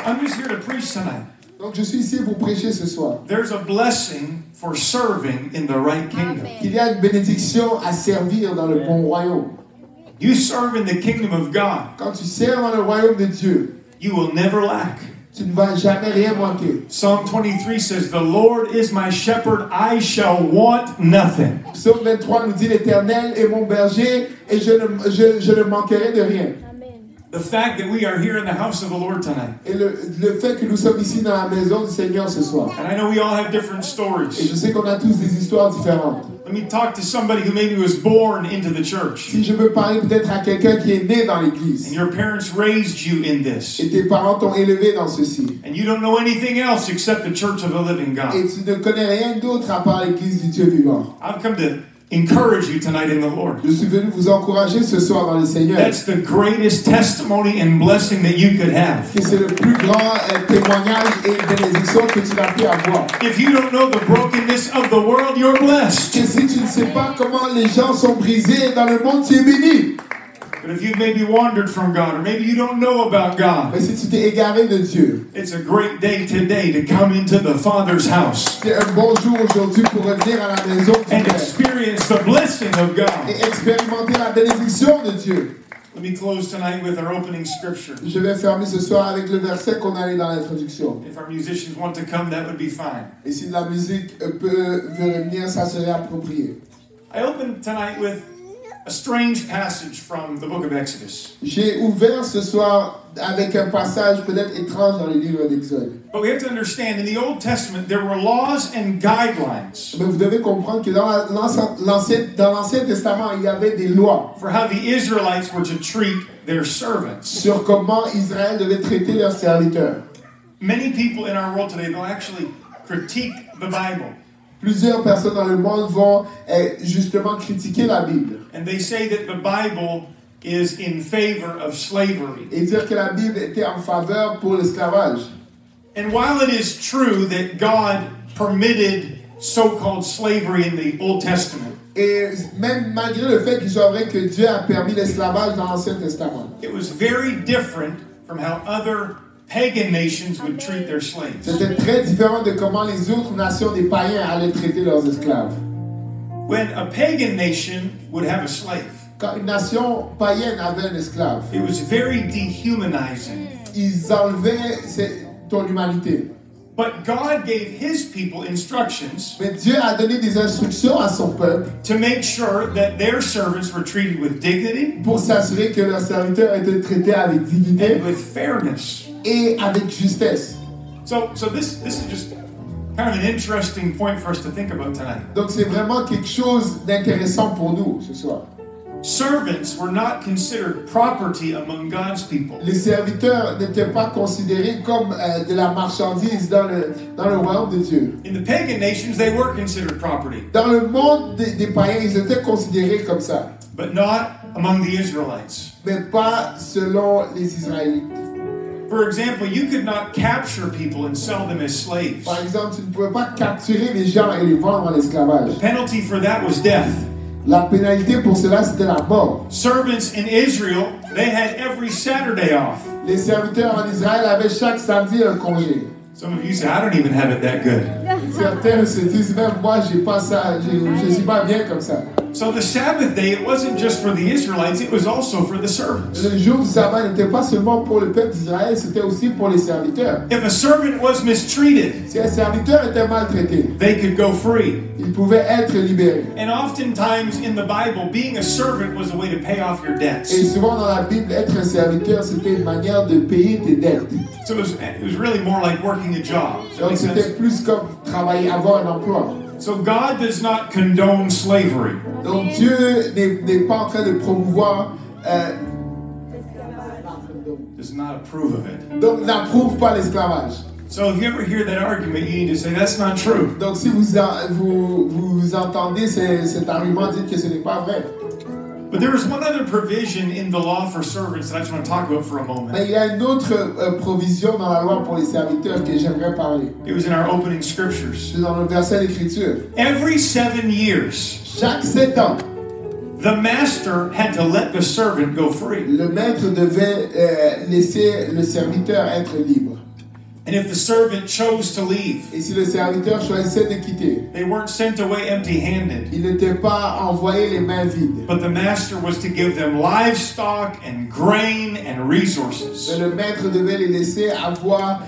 [SPEAKER 2] I'm just here to preach tonight.
[SPEAKER 1] Donc je suis ici pour prêcher ce soir.
[SPEAKER 2] There's a blessing for serving in the right kingdom.
[SPEAKER 1] Il y a une bénédiction à servir dans le bon royaume.
[SPEAKER 2] You serve in the kingdom of God,
[SPEAKER 1] Quand tu sers dans le royaume de Dieu,
[SPEAKER 2] you will never lack.
[SPEAKER 1] tu ne vas jamais rien manquer.
[SPEAKER 2] Psalm 23 says, The Lord is my shepherd, I shall want nothing.
[SPEAKER 1] Psaume 23 nous dit, l'Éternel est mon berger et je ne manquerai de rien.
[SPEAKER 2] The fact that we are here in the house of the Lord tonight.
[SPEAKER 1] Et le fait que nous sommes ici dans la maison du Seigneur ce soir.
[SPEAKER 2] And I know we all have different
[SPEAKER 1] Et
[SPEAKER 2] stories.
[SPEAKER 1] je sais qu'on a tous des histoires différentes.
[SPEAKER 2] Let me talk to somebody who maybe was born into the church.
[SPEAKER 1] Si je veux parler peut-être à quelqu'un qui est né dans
[SPEAKER 2] And
[SPEAKER 1] l'église.
[SPEAKER 2] your parents raised you in this.
[SPEAKER 1] Et tes parents t'ont élevé dans ceci.
[SPEAKER 2] And you don't know anything else except the church of the living
[SPEAKER 1] Et
[SPEAKER 2] God.
[SPEAKER 1] tu ne connais rien d'autre à part l'église du Dieu vivant.
[SPEAKER 2] I've come to encourage you tonight in the Lord.
[SPEAKER 1] Je suis venu vous encourager ce soir dans le Seigneur.
[SPEAKER 2] That's the greatest testimony and blessing that you could have.
[SPEAKER 1] Et c'est le plus grand témoignage et bénédiction que tu as pu avoir.
[SPEAKER 2] If you don't know the brokenness of the world, you're blessed.
[SPEAKER 1] Et si tu ne sais pas comment les gens sont brisés dans le monde, tu es béni.
[SPEAKER 2] But if you've maybe wandered from God, or maybe you don't know about God,
[SPEAKER 1] Mais si tu t'es égaré de Dieu,
[SPEAKER 2] it's a great day today to come into the Father's house
[SPEAKER 1] c'est un bon jour aujourd'hui pour revenir à la maison du
[SPEAKER 2] and
[SPEAKER 1] Père
[SPEAKER 2] experience the blessing of God.
[SPEAKER 1] et expérimenter la bénédiction de Dieu.
[SPEAKER 2] Let me close tonight with our opening scripture.
[SPEAKER 1] Je vais fermer ce soir avec le verset qu'on a lu dans l'introduction.
[SPEAKER 2] If our musicians want to come, that would be fine.
[SPEAKER 1] Et si la musique veut revenir, ça serait approprié.
[SPEAKER 2] I open tonight with a strange passage from the book of Exodus.
[SPEAKER 1] J'ai ouvert ce soir avec un passage peut-être étrange dans le livre d'Exode.
[SPEAKER 2] But we have to understand, in the Old Testament, there were laws and guidelines
[SPEAKER 1] Mais vous devez comprendre que dans l'Ancien Testament, il y avait des lois
[SPEAKER 2] for how the Israelites were to treat their servants.
[SPEAKER 1] sur comment Israël devait traiter leurs serviteurs.
[SPEAKER 2] Many people in our world today, they'll actually critique the Bible.
[SPEAKER 1] Plusieurs personnes dans le monde vont justement critiquer la Bible
[SPEAKER 2] And they say that the Bible is in favor of slavery.
[SPEAKER 1] et dire que la Bible était en faveur pour l'esclavage.
[SPEAKER 2] And while it is true that God permitted so-called slavery in the Old Testament,
[SPEAKER 1] Et même malgré le fait qu'il soit vrai que Dieu a permis l'esclavage dans l'Ancien Testament,
[SPEAKER 2] it was very different from how other pagan nations would treat their slaves.
[SPEAKER 1] c'était très différent de comment les autres nations des païens allaient traiter leurs esclaves.
[SPEAKER 2] When a pagan nation would have a slave,
[SPEAKER 1] Quand une nation païenne avait un esclave,
[SPEAKER 2] it was very dehumanizing.
[SPEAKER 1] ils enlevaient ton humanité.
[SPEAKER 2] But God gave his people instructions
[SPEAKER 1] Mais Dieu a donné des instructions à son peuple
[SPEAKER 2] to make sure that their servants were treated with dignity
[SPEAKER 1] pour s'assurer que leurs serviteurs étaient traités avec dignité
[SPEAKER 2] and with fairness.
[SPEAKER 1] et avec justesse.
[SPEAKER 2] So this is just kind of an interesting point for us to think about tonight.
[SPEAKER 1] Donc c'est vraiment quelque chose d'intéressant pour nous ce soir.
[SPEAKER 2] Servants were not considered property among God's people.
[SPEAKER 1] Les serviteurs n'étaient pas considérés comme de la marchandise dans le royaume de Dieu.
[SPEAKER 2] In the pagan nations, they were considered property,
[SPEAKER 1] Dans le monde des païens, ils étaient considérés comme ça,
[SPEAKER 2] but not among the Israelites.
[SPEAKER 1] mais pas selon les Israélites.
[SPEAKER 2] For example, you could not capture people and sell them as slaves.
[SPEAKER 1] Par exemple, tu ne pouvais pas capturer les gens et les vendre en esclavage.
[SPEAKER 2] The penalty for that was death.
[SPEAKER 1] La pénalité pour cela, c'était la mort.
[SPEAKER 2] Servants in Israel, they had every Saturday off.
[SPEAKER 1] Les serviteurs en Israël avaient chaque samedi un congé.
[SPEAKER 2] Some of you say, I don't even have it that good.
[SPEAKER 1] Certains se disent même, moi, j'ai pas ça, je suis pas bien comme ça.
[SPEAKER 2] So the Sabbath day, it wasn't just for the Israelites, it was also for the servants.
[SPEAKER 1] Le jour du sabbat n'était pas seulement pour le peuple d'Israël, c'était aussi pour les serviteurs.
[SPEAKER 2] If a servant was mistreated,
[SPEAKER 1] Si un serviteur était maltraité,
[SPEAKER 2] they could go free.
[SPEAKER 1] il pouvait être libéré.
[SPEAKER 2] And oftentimes in the Bible, being a servant was a way to pay off your
[SPEAKER 1] Et
[SPEAKER 2] debts.
[SPEAKER 1] souvent dans la Bible, être un serviteur, c'était une manière de payer tes dettes.
[SPEAKER 2] So it was really more like working a job. Does that
[SPEAKER 1] Donc
[SPEAKER 2] make
[SPEAKER 1] c'était
[SPEAKER 2] sense?
[SPEAKER 1] plus comme travailler, avoir un emploi.
[SPEAKER 2] So God does not condone slavery.
[SPEAKER 1] Donc Dieu n'est pas en train de promouvoir,
[SPEAKER 2] Does not approve of it.
[SPEAKER 1] donc n'approuve pas l'esclavage.
[SPEAKER 2] So if you ever hear that argument, you need to say that's not true.
[SPEAKER 1] Donc si vous entendez cet argument, dites que ce n'est pas vrai.
[SPEAKER 2] But there is one other provision in the law for servants that I just want to talk about for a moment.
[SPEAKER 1] Mais il y a une autre provision dans la loi pour les serviteurs que j'aimerais parler.
[SPEAKER 2] It was in our opening scriptures.
[SPEAKER 1] C'est dans le verset d'écriture.
[SPEAKER 2] Every 7 years,
[SPEAKER 1] Chaque 7 ans,
[SPEAKER 2] the master had to let the servant go free.
[SPEAKER 1] le maître devait laisser le serviteur être libre.
[SPEAKER 2] And if the servant chose to leave,
[SPEAKER 1] Et si le serviteur choisissait de quitter,
[SPEAKER 2] they weren't sent away empty-handed.
[SPEAKER 1] il n'était pas envoyé les mains vides.
[SPEAKER 2] But the master was to give them livestock and grain and resources.
[SPEAKER 1] Mais le maître devait les laisser avoir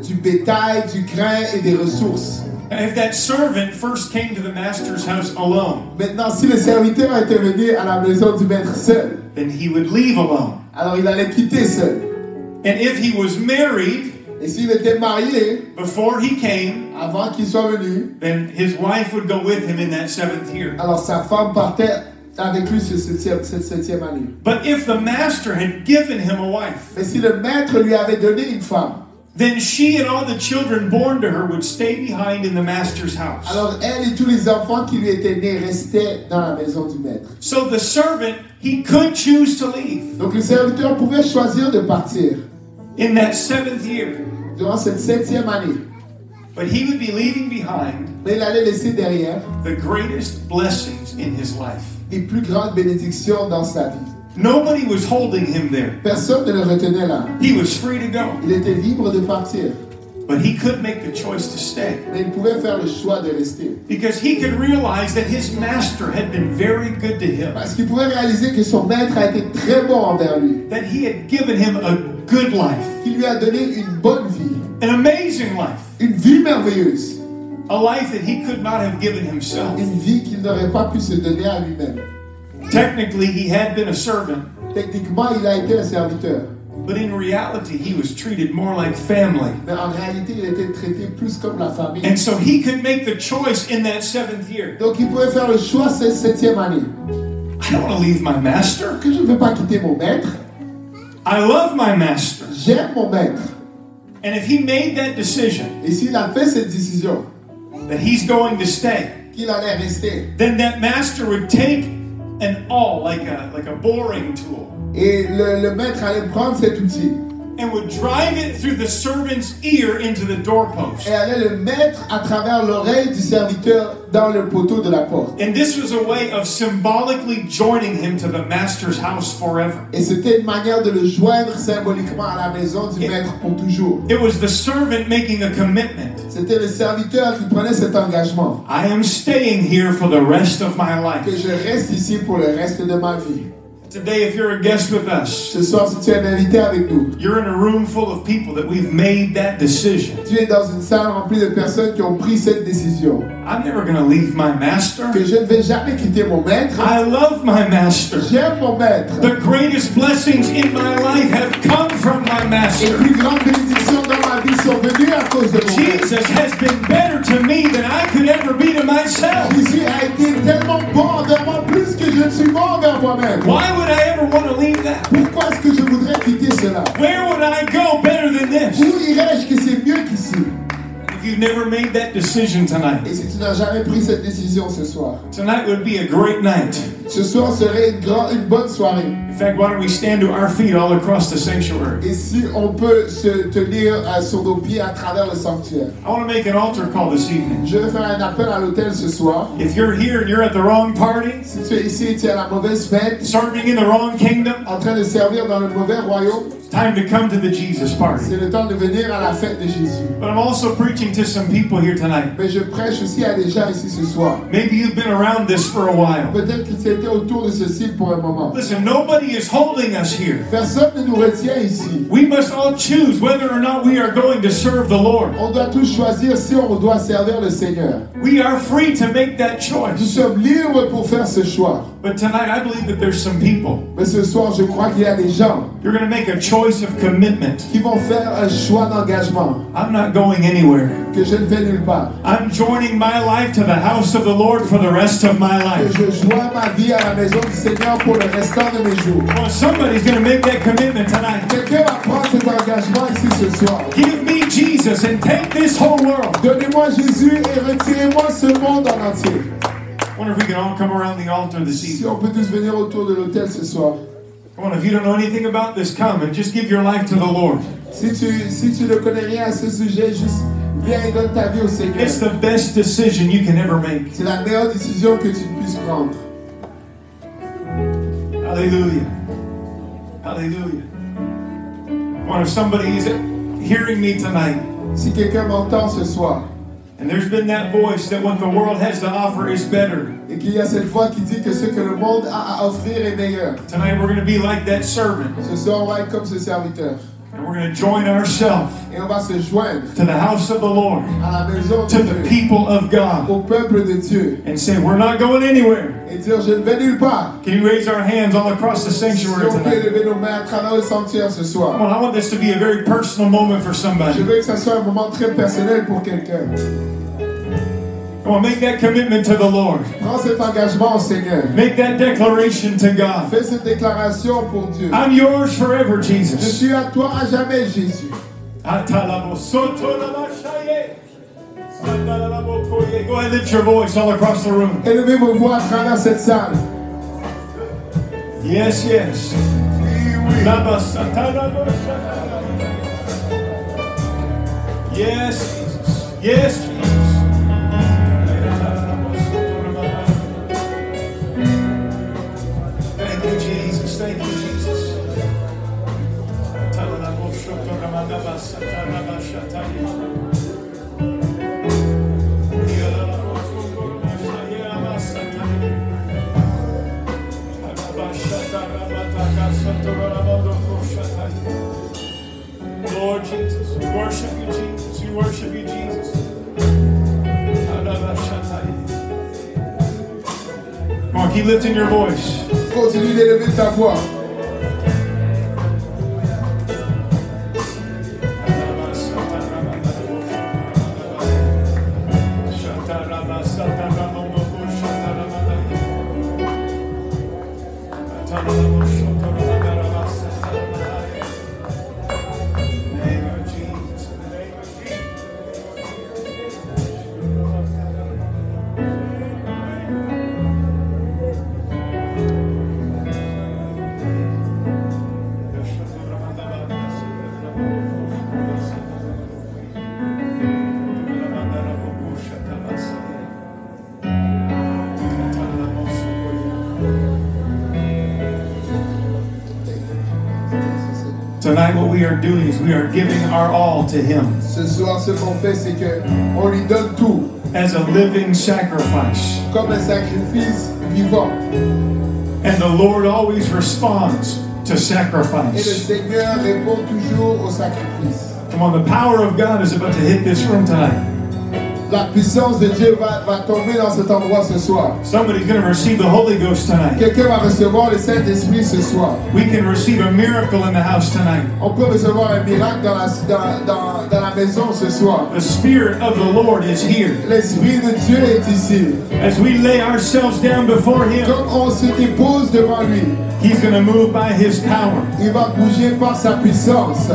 [SPEAKER 1] du bétail, du grain et des ressources.
[SPEAKER 2] And if that servant first came to the master's house alone,
[SPEAKER 1] Maintenant, si le serviteur était venu à la maison du maître seul,
[SPEAKER 2] then he would leave alone.
[SPEAKER 1] alors il allait quitter seul.
[SPEAKER 2] And if he was married
[SPEAKER 1] Et s'il était marié,
[SPEAKER 2] before he came,
[SPEAKER 1] avant qu'il soit venu,
[SPEAKER 2] then his wife would go with him in that 7th year.
[SPEAKER 1] alors sa femme partait avec lui cette septième année.
[SPEAKER 2] But if the master had given him a wife,
[SPEAKER 1] Mais si le maître lui avait donné une femme,
[SPEAKER 2] then she and all the children born to her would stay behind in the master's house.
[SPEAKER 1] alors elle et tous les enfants qui lui étaient nés restaient dans la maison du maître.
[SPEAKER 2] So the servant, he could choose to leave
[SPEAKER 1] Donc le serviteur pouvait choisir de partir
[SPEAKER 2] in that 7th year,
[SPEAKER 1] durant cette septième année.
[SPEAKER 2] but he would be leaving behind
[SPEAKER 1] Mais il allait laisser derrière
[SPEAKER 2] the greatest blessings in his life.
[SPEAKER 1] les plus grandes bénédictions dans sa vie.
[SPEAKER 2] Nobody was holding him there.
[SPEAKER 1] Personne ne le retenait là.
[SPEAKER 2] He was free to go,
[SPEAKER 1] Il était libre de partir.
[SPEAKER 2] but he could make the choice to stay
[SPEAKER 1] Mais il pouvait faire le choix de rester.
[SPEAKER 2] because he could realize that his master had been very good to him,
[SPEAKER 1] Parce qu'il pouvait réaliser que son maître a été très bon envers lui.
[SPEAKER 2] that he had given him a good life,
[SPEAKER 1] Qu'il lui a donné une bonne vie.
[SPEAKER 2] an amazing life.
[SPEAKER 1] Une vie merveilleuse.
[SPEAKER 2] A life that he could not have given himself.
[SPEAKER 1] Une vie qu'il n'aurait pas pu se donner à lui-même.
[SPEAKER 2] Technically, he had been a servant.
[SPEAKER 1] Techniquement, il a été un serviteur.
[SPEAKER 2] But in reality, he was treated more like family.
[SPEAKER 1] Mais en réalité, il était traité plus comme la famille.
[SPEAKER 2] And so he could make the choice in that 7th year.
[SPEAKER 1] Donc, il pouvait faire le choix cette 7e année.
[SPEAKER 2] I don't want to leave my master.
[SPEAKER 1] Que je ne veux pas quitter mon maître.
[SPEAKER 2] I love my master.
[SPEAKER 1] J'aime mon maître.
[SPEAKER 2] And if he made that decision
[SPEAKER 1] Et s'il a fait cette décision,
[SPEAKER 2] that he's going to stay,
[SPEAKER 1] qu'il allait rester,
[SPEAKER 2] then that master would take an awl, like a boring tool,
[SPEAKER 1] et le maître allait prendre cet outil
[SPEAKER 2] and would drive it through the servant's ear into the doorpost.
[SPEAKER 1] et allait le mettre à travers l'oreille du serviteur dans le poteau de la porte.
[SPEAKER 2] And this was a way of symbolically joining him to the master's house forever.
[SPEAKER 1] Et c'était une manière de le joindre symboliquement à la maison du maître pour toujours.
[SPEAKER 2] It was the servant making a commitment.
[SPEAKER 1] C'était le serviteur qui prenait cet engagement.
[SPEAKER 2] I am staying here for the rest of my life.
[SPEAKER 1] Que je reste ici pour le reste de ma vie.
[SPEAKER 2] Today, if you're a guest with us,
[SPEAKER 1] Ce soir, si tu es un invité avec nous,
[SPEAKER 2] you're in a room full of people that we've made that decision.
[SPEAKER 1] tu es dans une salle remplie de personnes qui ont pris cette décision.
[SPEAKER 2] I'm never going to leave my master.
[SPEAKER 1] Que je ne vais jamais quitter mon maître.
[SPEAKER 2] I love my master.
[SPEAKER 1] J'aime mon maître.
[SPEAKER 2] The greatest blessings in my life have come from my
[SPEAKER 1] Les
[SPEAKER 2] master.
[SPEAKER 1] plus grandes bénédictions dans ma vie sont venues à cause de mon maître.
[SPEAKER 2] Jesus has been better to me than I could ever be to myself.
[SPEAKER 1] Jésus a été tellement bon envers moi, plus que je ne suis bon envers moi-même.
[SPEAKER 2] Why would I ever want to leave that?
[SPEAKER 1] Pourquoi est-ce que je voudrais quitter cela?
[SPEAKER 2] Where would I go better than this?
[SPEAKER 1] Où irais-je que c'est mieux qu'ici?
[SPEAKER 2] If you've never made that decision tonight,
[SPEAKER 1] Et si tu n'as jamais pris cette décision ce soir,
[SPEAKER 2] tonight would be a great night.
[SPEAKER 1] ce soir serait une bonne soirée.
[SPEAKER 2] In fact, why don't we stand to our feet all across the sanctuary?
[SPEAKER 1] Et si on peut se tenir sur nos pieds à travers le sanctuaire.
[SPEAKER 2] I want to make an altar call this evening.
[SPEAKER 1] Je vais faire un appel à l'hôtel ce soir.
[SPEAKER 2] If you're here and you're at the wrong party,
[SPEAKER 1] Si tu es ici et tu es à la mauvaise fête,
[SPEAKER 2] serving in the wrong kingdom,
[SPEAKER 1] en train de servir dans le mauvais royaume,
[SPEAKER 2] it's time to come to the Jesus party.
[SPEAKER 1] c'est le temps de venir à la fête de Jésus.
[SPEAKER 2] But I'm also preaching to some people here tonight.
[SPEAKER 1] Mais je prêche aussi à des gens ici ce soir.
[SPEAKER 2] Maybe you've been around this for a while.
[SPEAKER 1] Peut-être que tu étais autour de ceci pour un moment.
[SPEAKER 2] Listen, nobody is holding us here.
[SPEAKER 1] Personne ne nous retient ici.
[SPEAKER 2] We must all choose whether or not we are going to serve the Lord.
[SPEAKER 1] On doit tous choisir si on doit servir le Seigneur.
[SPEAKER 2] We are free to make that
[SPEAKER 1] Nous
[SPEAKER 2] choice.
[SPEAKER 1] sommes libres pour faire ce choix.
[SPEAKER 2] But tonight, I believe that there's some people.
[SPEAKER 1] Mais ce soir, je crois qu'il y a des gens
[SPEAKER 2] You're going to make a choice of commitment.
[SPEAKER 1] qui vont faire un choix d'engagement.
[SPEAKER 2] I'm not going anywhere.
[SPEAKER 1] Que je ne vais nulle part.
[SPEAKER 2] I'm joining my life to the house of the Lord for the rest of my
[SPEAKER 1] Que
[SPEAKER 2] life.
[SPEAKER 1] je joins ma vie à la maison du Seigneur pour le restant de mes jours.
[SPEAKER 2] Well, somebody's going to make that commitment tonight.
[SPEAKER 1] Quelqu'un va prendre cet engagement ici ce soir.
[SPEAKER 2] Give me Jesus and take this whole world.
[SPEAKER 1] Donnez-moi Jésus et retirez-moi ce monde en entier.
[SPEAKER 2] I wonder if we can all come around the altar this
[SPEAKER 1] Si
[SPEAKER 2] evening.
[SPEAKER 1] on peut tous venir autour de l'autel ce soir.
[SPEAKER 2] Come on, if you don't know anything about this, come and just give your life to the Lord.
[SPEAKER 1] Si tu ne connais rien à ce sujet, juste viens et donne ta vie au Seigneur.
[SPEAKER 2] It's the best decision you can ever make.
[SPEAKER 1] C'est la meilleure décision que tu puisses prendre.
[SPEAKER 2] Hallelujah. Hallelujah. Come on, if somebody is hearing me tonight,
[SPEAKER 1] Si quelqu'un m'entend ce soir
[SPEAKER 2] and there's been that voice that what the world has to offer is better,
[SPEAKER 1] et qu'il y a cette voix qui dit que ce que le monde a à offrir est meilleur,
[SPEAKER 2] tonight we're going to be like that servant,
[SPEAKER 1] ce soir on va être comme ce serviteur
[SPEAKER 2] and we're going to join ourselves
[SPEAKER 1] et on va se joindre
[SPEAKER 2] to the house of the Lord,
[SPEAKER 1] à la maison
[SPEAKER 2] to
[SPEAKER 1] de
[SPEAKER 2] the
[SPEAKER 1] Dieu,
[SPEAKER 2] people of God,
[SPEAKER 1] au peuple de Dieu
[SPEAKER 2] and say, we're not going anywhere.
[SPEAKER 1] et dire je ne vais nulle part.
[SPEAKER 2] Can you raise our hands all across the
[SPEAKER 1] Si
[SPEAKER 2] sanctuary
[SPEAKER 1] on peut
[SPEAKER 2] tonight?
[SPEAKER 1] lever nos mains à travers le sanctuaire ce soir.
[SPEAKER 2] Come on, I want this to be a very personal moment for
[SPEAKER 1] Je
[SPEAKER 2] somebody.
[SPEAKER 1] veux que ça soit un moment très personnel pour quelqu'un.
[SPEAKER 2] Come on, make that commitment to the Lord.
[SPEAKER 1] Prends cet engagement au Seigneur.
[SPEAKER 2] Make that declaration to God.
[SPEAKER 1] Fais cette déclaration pour Dieu.
[SPEAKER 2] I'm yours forever,
[SPEAKER 1] Je
[SPEAKER 2] Jesus.
[SPEAKER 1] suis à toi à jamais, Jésus.
[SPEAKER 2] Go ahead, lift your voice all across the room.
[SPEAKER 1] Élevez vos voix à travers cette salle.
[SPEAKER 2] Yes, yes.
[SPEAKER 1] Oui, oui.
[SPEAKER 2] Yes, Jesus. Yes, Jesus. Thank you, Jesus. Thank you, Jesus. Lord Jesus, we worship you, Jesus. We worship you, Jesus. Keep lifting your voice.
[SPEAKER 1] Continue d'élever ta voix.
[SPEAKER 2] Tonight what we are doing is we are giving our all to Him
[SPEAKER 1] Ce soir, ce qu'on fait, c'est qu'on lui donne tout
[SPEAKER 2] as a living sacrifice.
[SPEAKER 1] comme un sacrifice vivant.
[SPEAKER 2] And the Lord always responds to
[SPEAKER 1] Et le
[SPEAKER 2] sacrifice.
[SPEAKER 1] Seigneur répond toujours au sacrifice.
[SPEAKER 2] Come on, the power of God is about to hit this room tonight.
[SPEAKER 1] La puissance de Dieu va tomber dans cet endroit ce soir.
[SPEAKER 2] Somebody's going to receive the Holy Ghost tonight.
[SPEAKER 1] Quelqu'un va recevoir le Saint-Esprit ce soir.
[SPEAKER 2] We can receive a miracle in the house tonight.
[SPEAKER 1] On peut recevoir un miracle dans la maison ce soir.
[SPEAKER 2] The Spirit of the Lord is here.
[SPEAKER 1] L'Esprit de Dieu est ici.
[SPEAKER 2] As we lay ourselves down before Him,
[SPEAKER 1] Comme on se dépose devant lui,
[SPEAKER 2] He's going to move by His power,
[SPEAKER 1] il va bouger par sa puissance,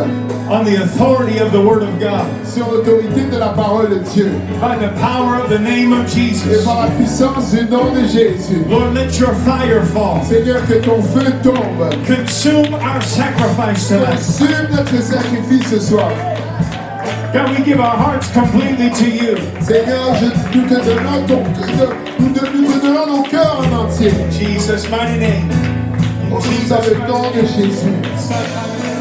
[SPEAKER 2] on the authority of the Word of God,
[SPEAKER 1] sur l'autorité de la parole de Dieu,
[SPEAKER 2] by the power of the name of
[SPEAKER 1] et
[SPEAKER 2] Jesus.
[SPEAKER 1] par la puissance du nom de Jésus.
[SPEAKER 2] Lord, let your fire fall.
[SPEAKER 1] Seigneur, que ton feu tombe.
[SPEAKER 2] Consume our sacrifice tonight.
[SPEAKER 1] Consume notre sacrifice ce soir.
[SPEAKER 2] God, we give our hearts completely to you.
[SPEAKER 1] Seigneur, nous te donnons nos cœurs en entier.
[SPEAKER 2] In Jesus' mighty name. In
[SPEAKER 1] Dans
[SPEAKER 2] Jesus'
[SPEAKER 1] le
[SPEAKER 2] mighty
[SPEAKER 1] nom de
[SPEAKER 2] name.
[SPEAKER 1] Jésus.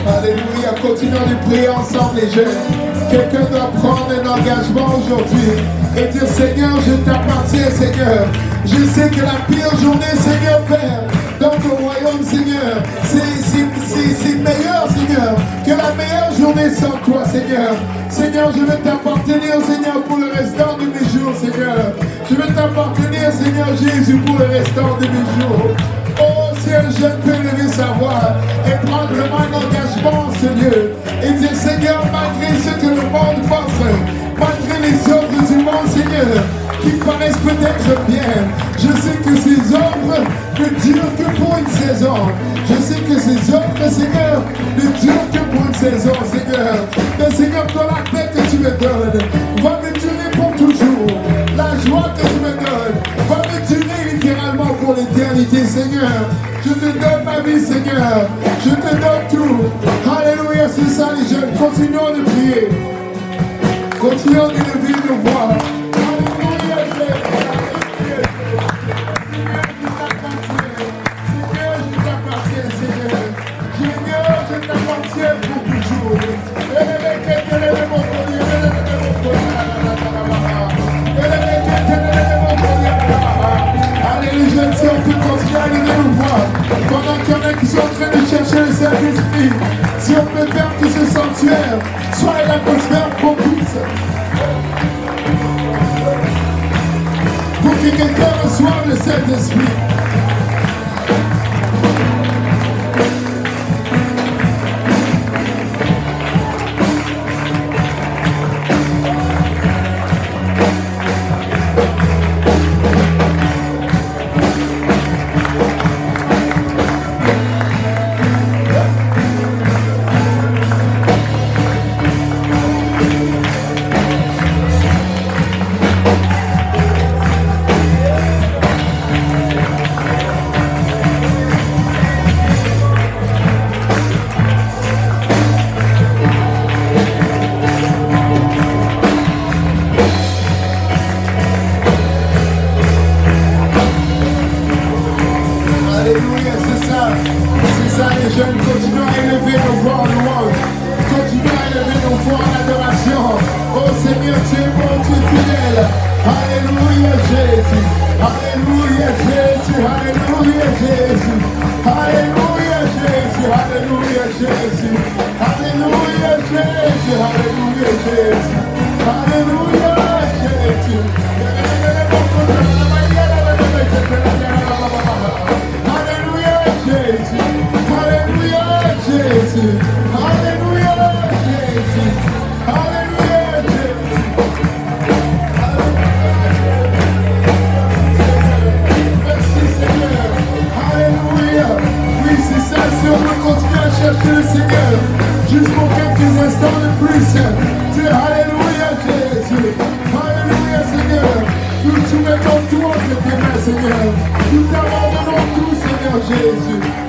[SPEAKER 1] Alléluia. Continuons de prier ensemble les jeunes. Quelqu'un doit prendre un engagement aujourd'hui et dire Seigneur, je t'appartiens, Seigneur. Je sais que la pire journée, Seigneur Père, dans ton royaume, Seigneur, c'est meilleur, Seigneur, que la meilleure journée sans toi, Seigneur. Seigneur, je veux t'appartenir, Seigneur, pour le restant de mes jours, Seigneur. Je veux t'appartenir, Seigneur Jésus, pour le restant de mes jours. Oh, si un jeune peut lever sa voix et prendre vraiment un engagement, Seigneur, et dire, Seigneur, malgré ce que le monde pense, malgré les œuvres du monde, Seigneur, qui paraissent peut-être bien, je sais que ces œuvres ne durent que pour une saison. Je sais que ces œuvres, Seigneur, ne durent que pour une saison, Seigneur. Mais Seigneur, toi, la paix que tu me donnes va me durer pour toujours. La joie que tu me donnes va me durer littéralement pour l'éternité, Seigneur. Je te donne ma vie, Seigneur. Je te donne tout. Alléluia, c'est ça les jeunes. Continuons de prier. Continuons d'élever nos voix. Alléluia, Seigneur, je t'appartiens pour toujours. Allez les jeunes, si on peut continuer à lever nos voix, pendant qu'il y en a qui sont en train de chercher le Saint-Esprit, si on peut faire que ce sanctuaire soit l'atmosphère propice pour que quelqu'un reçoive le Saint-Esprit. Alléluia, Jésus. abandonnons tout, Seigneur Jésus.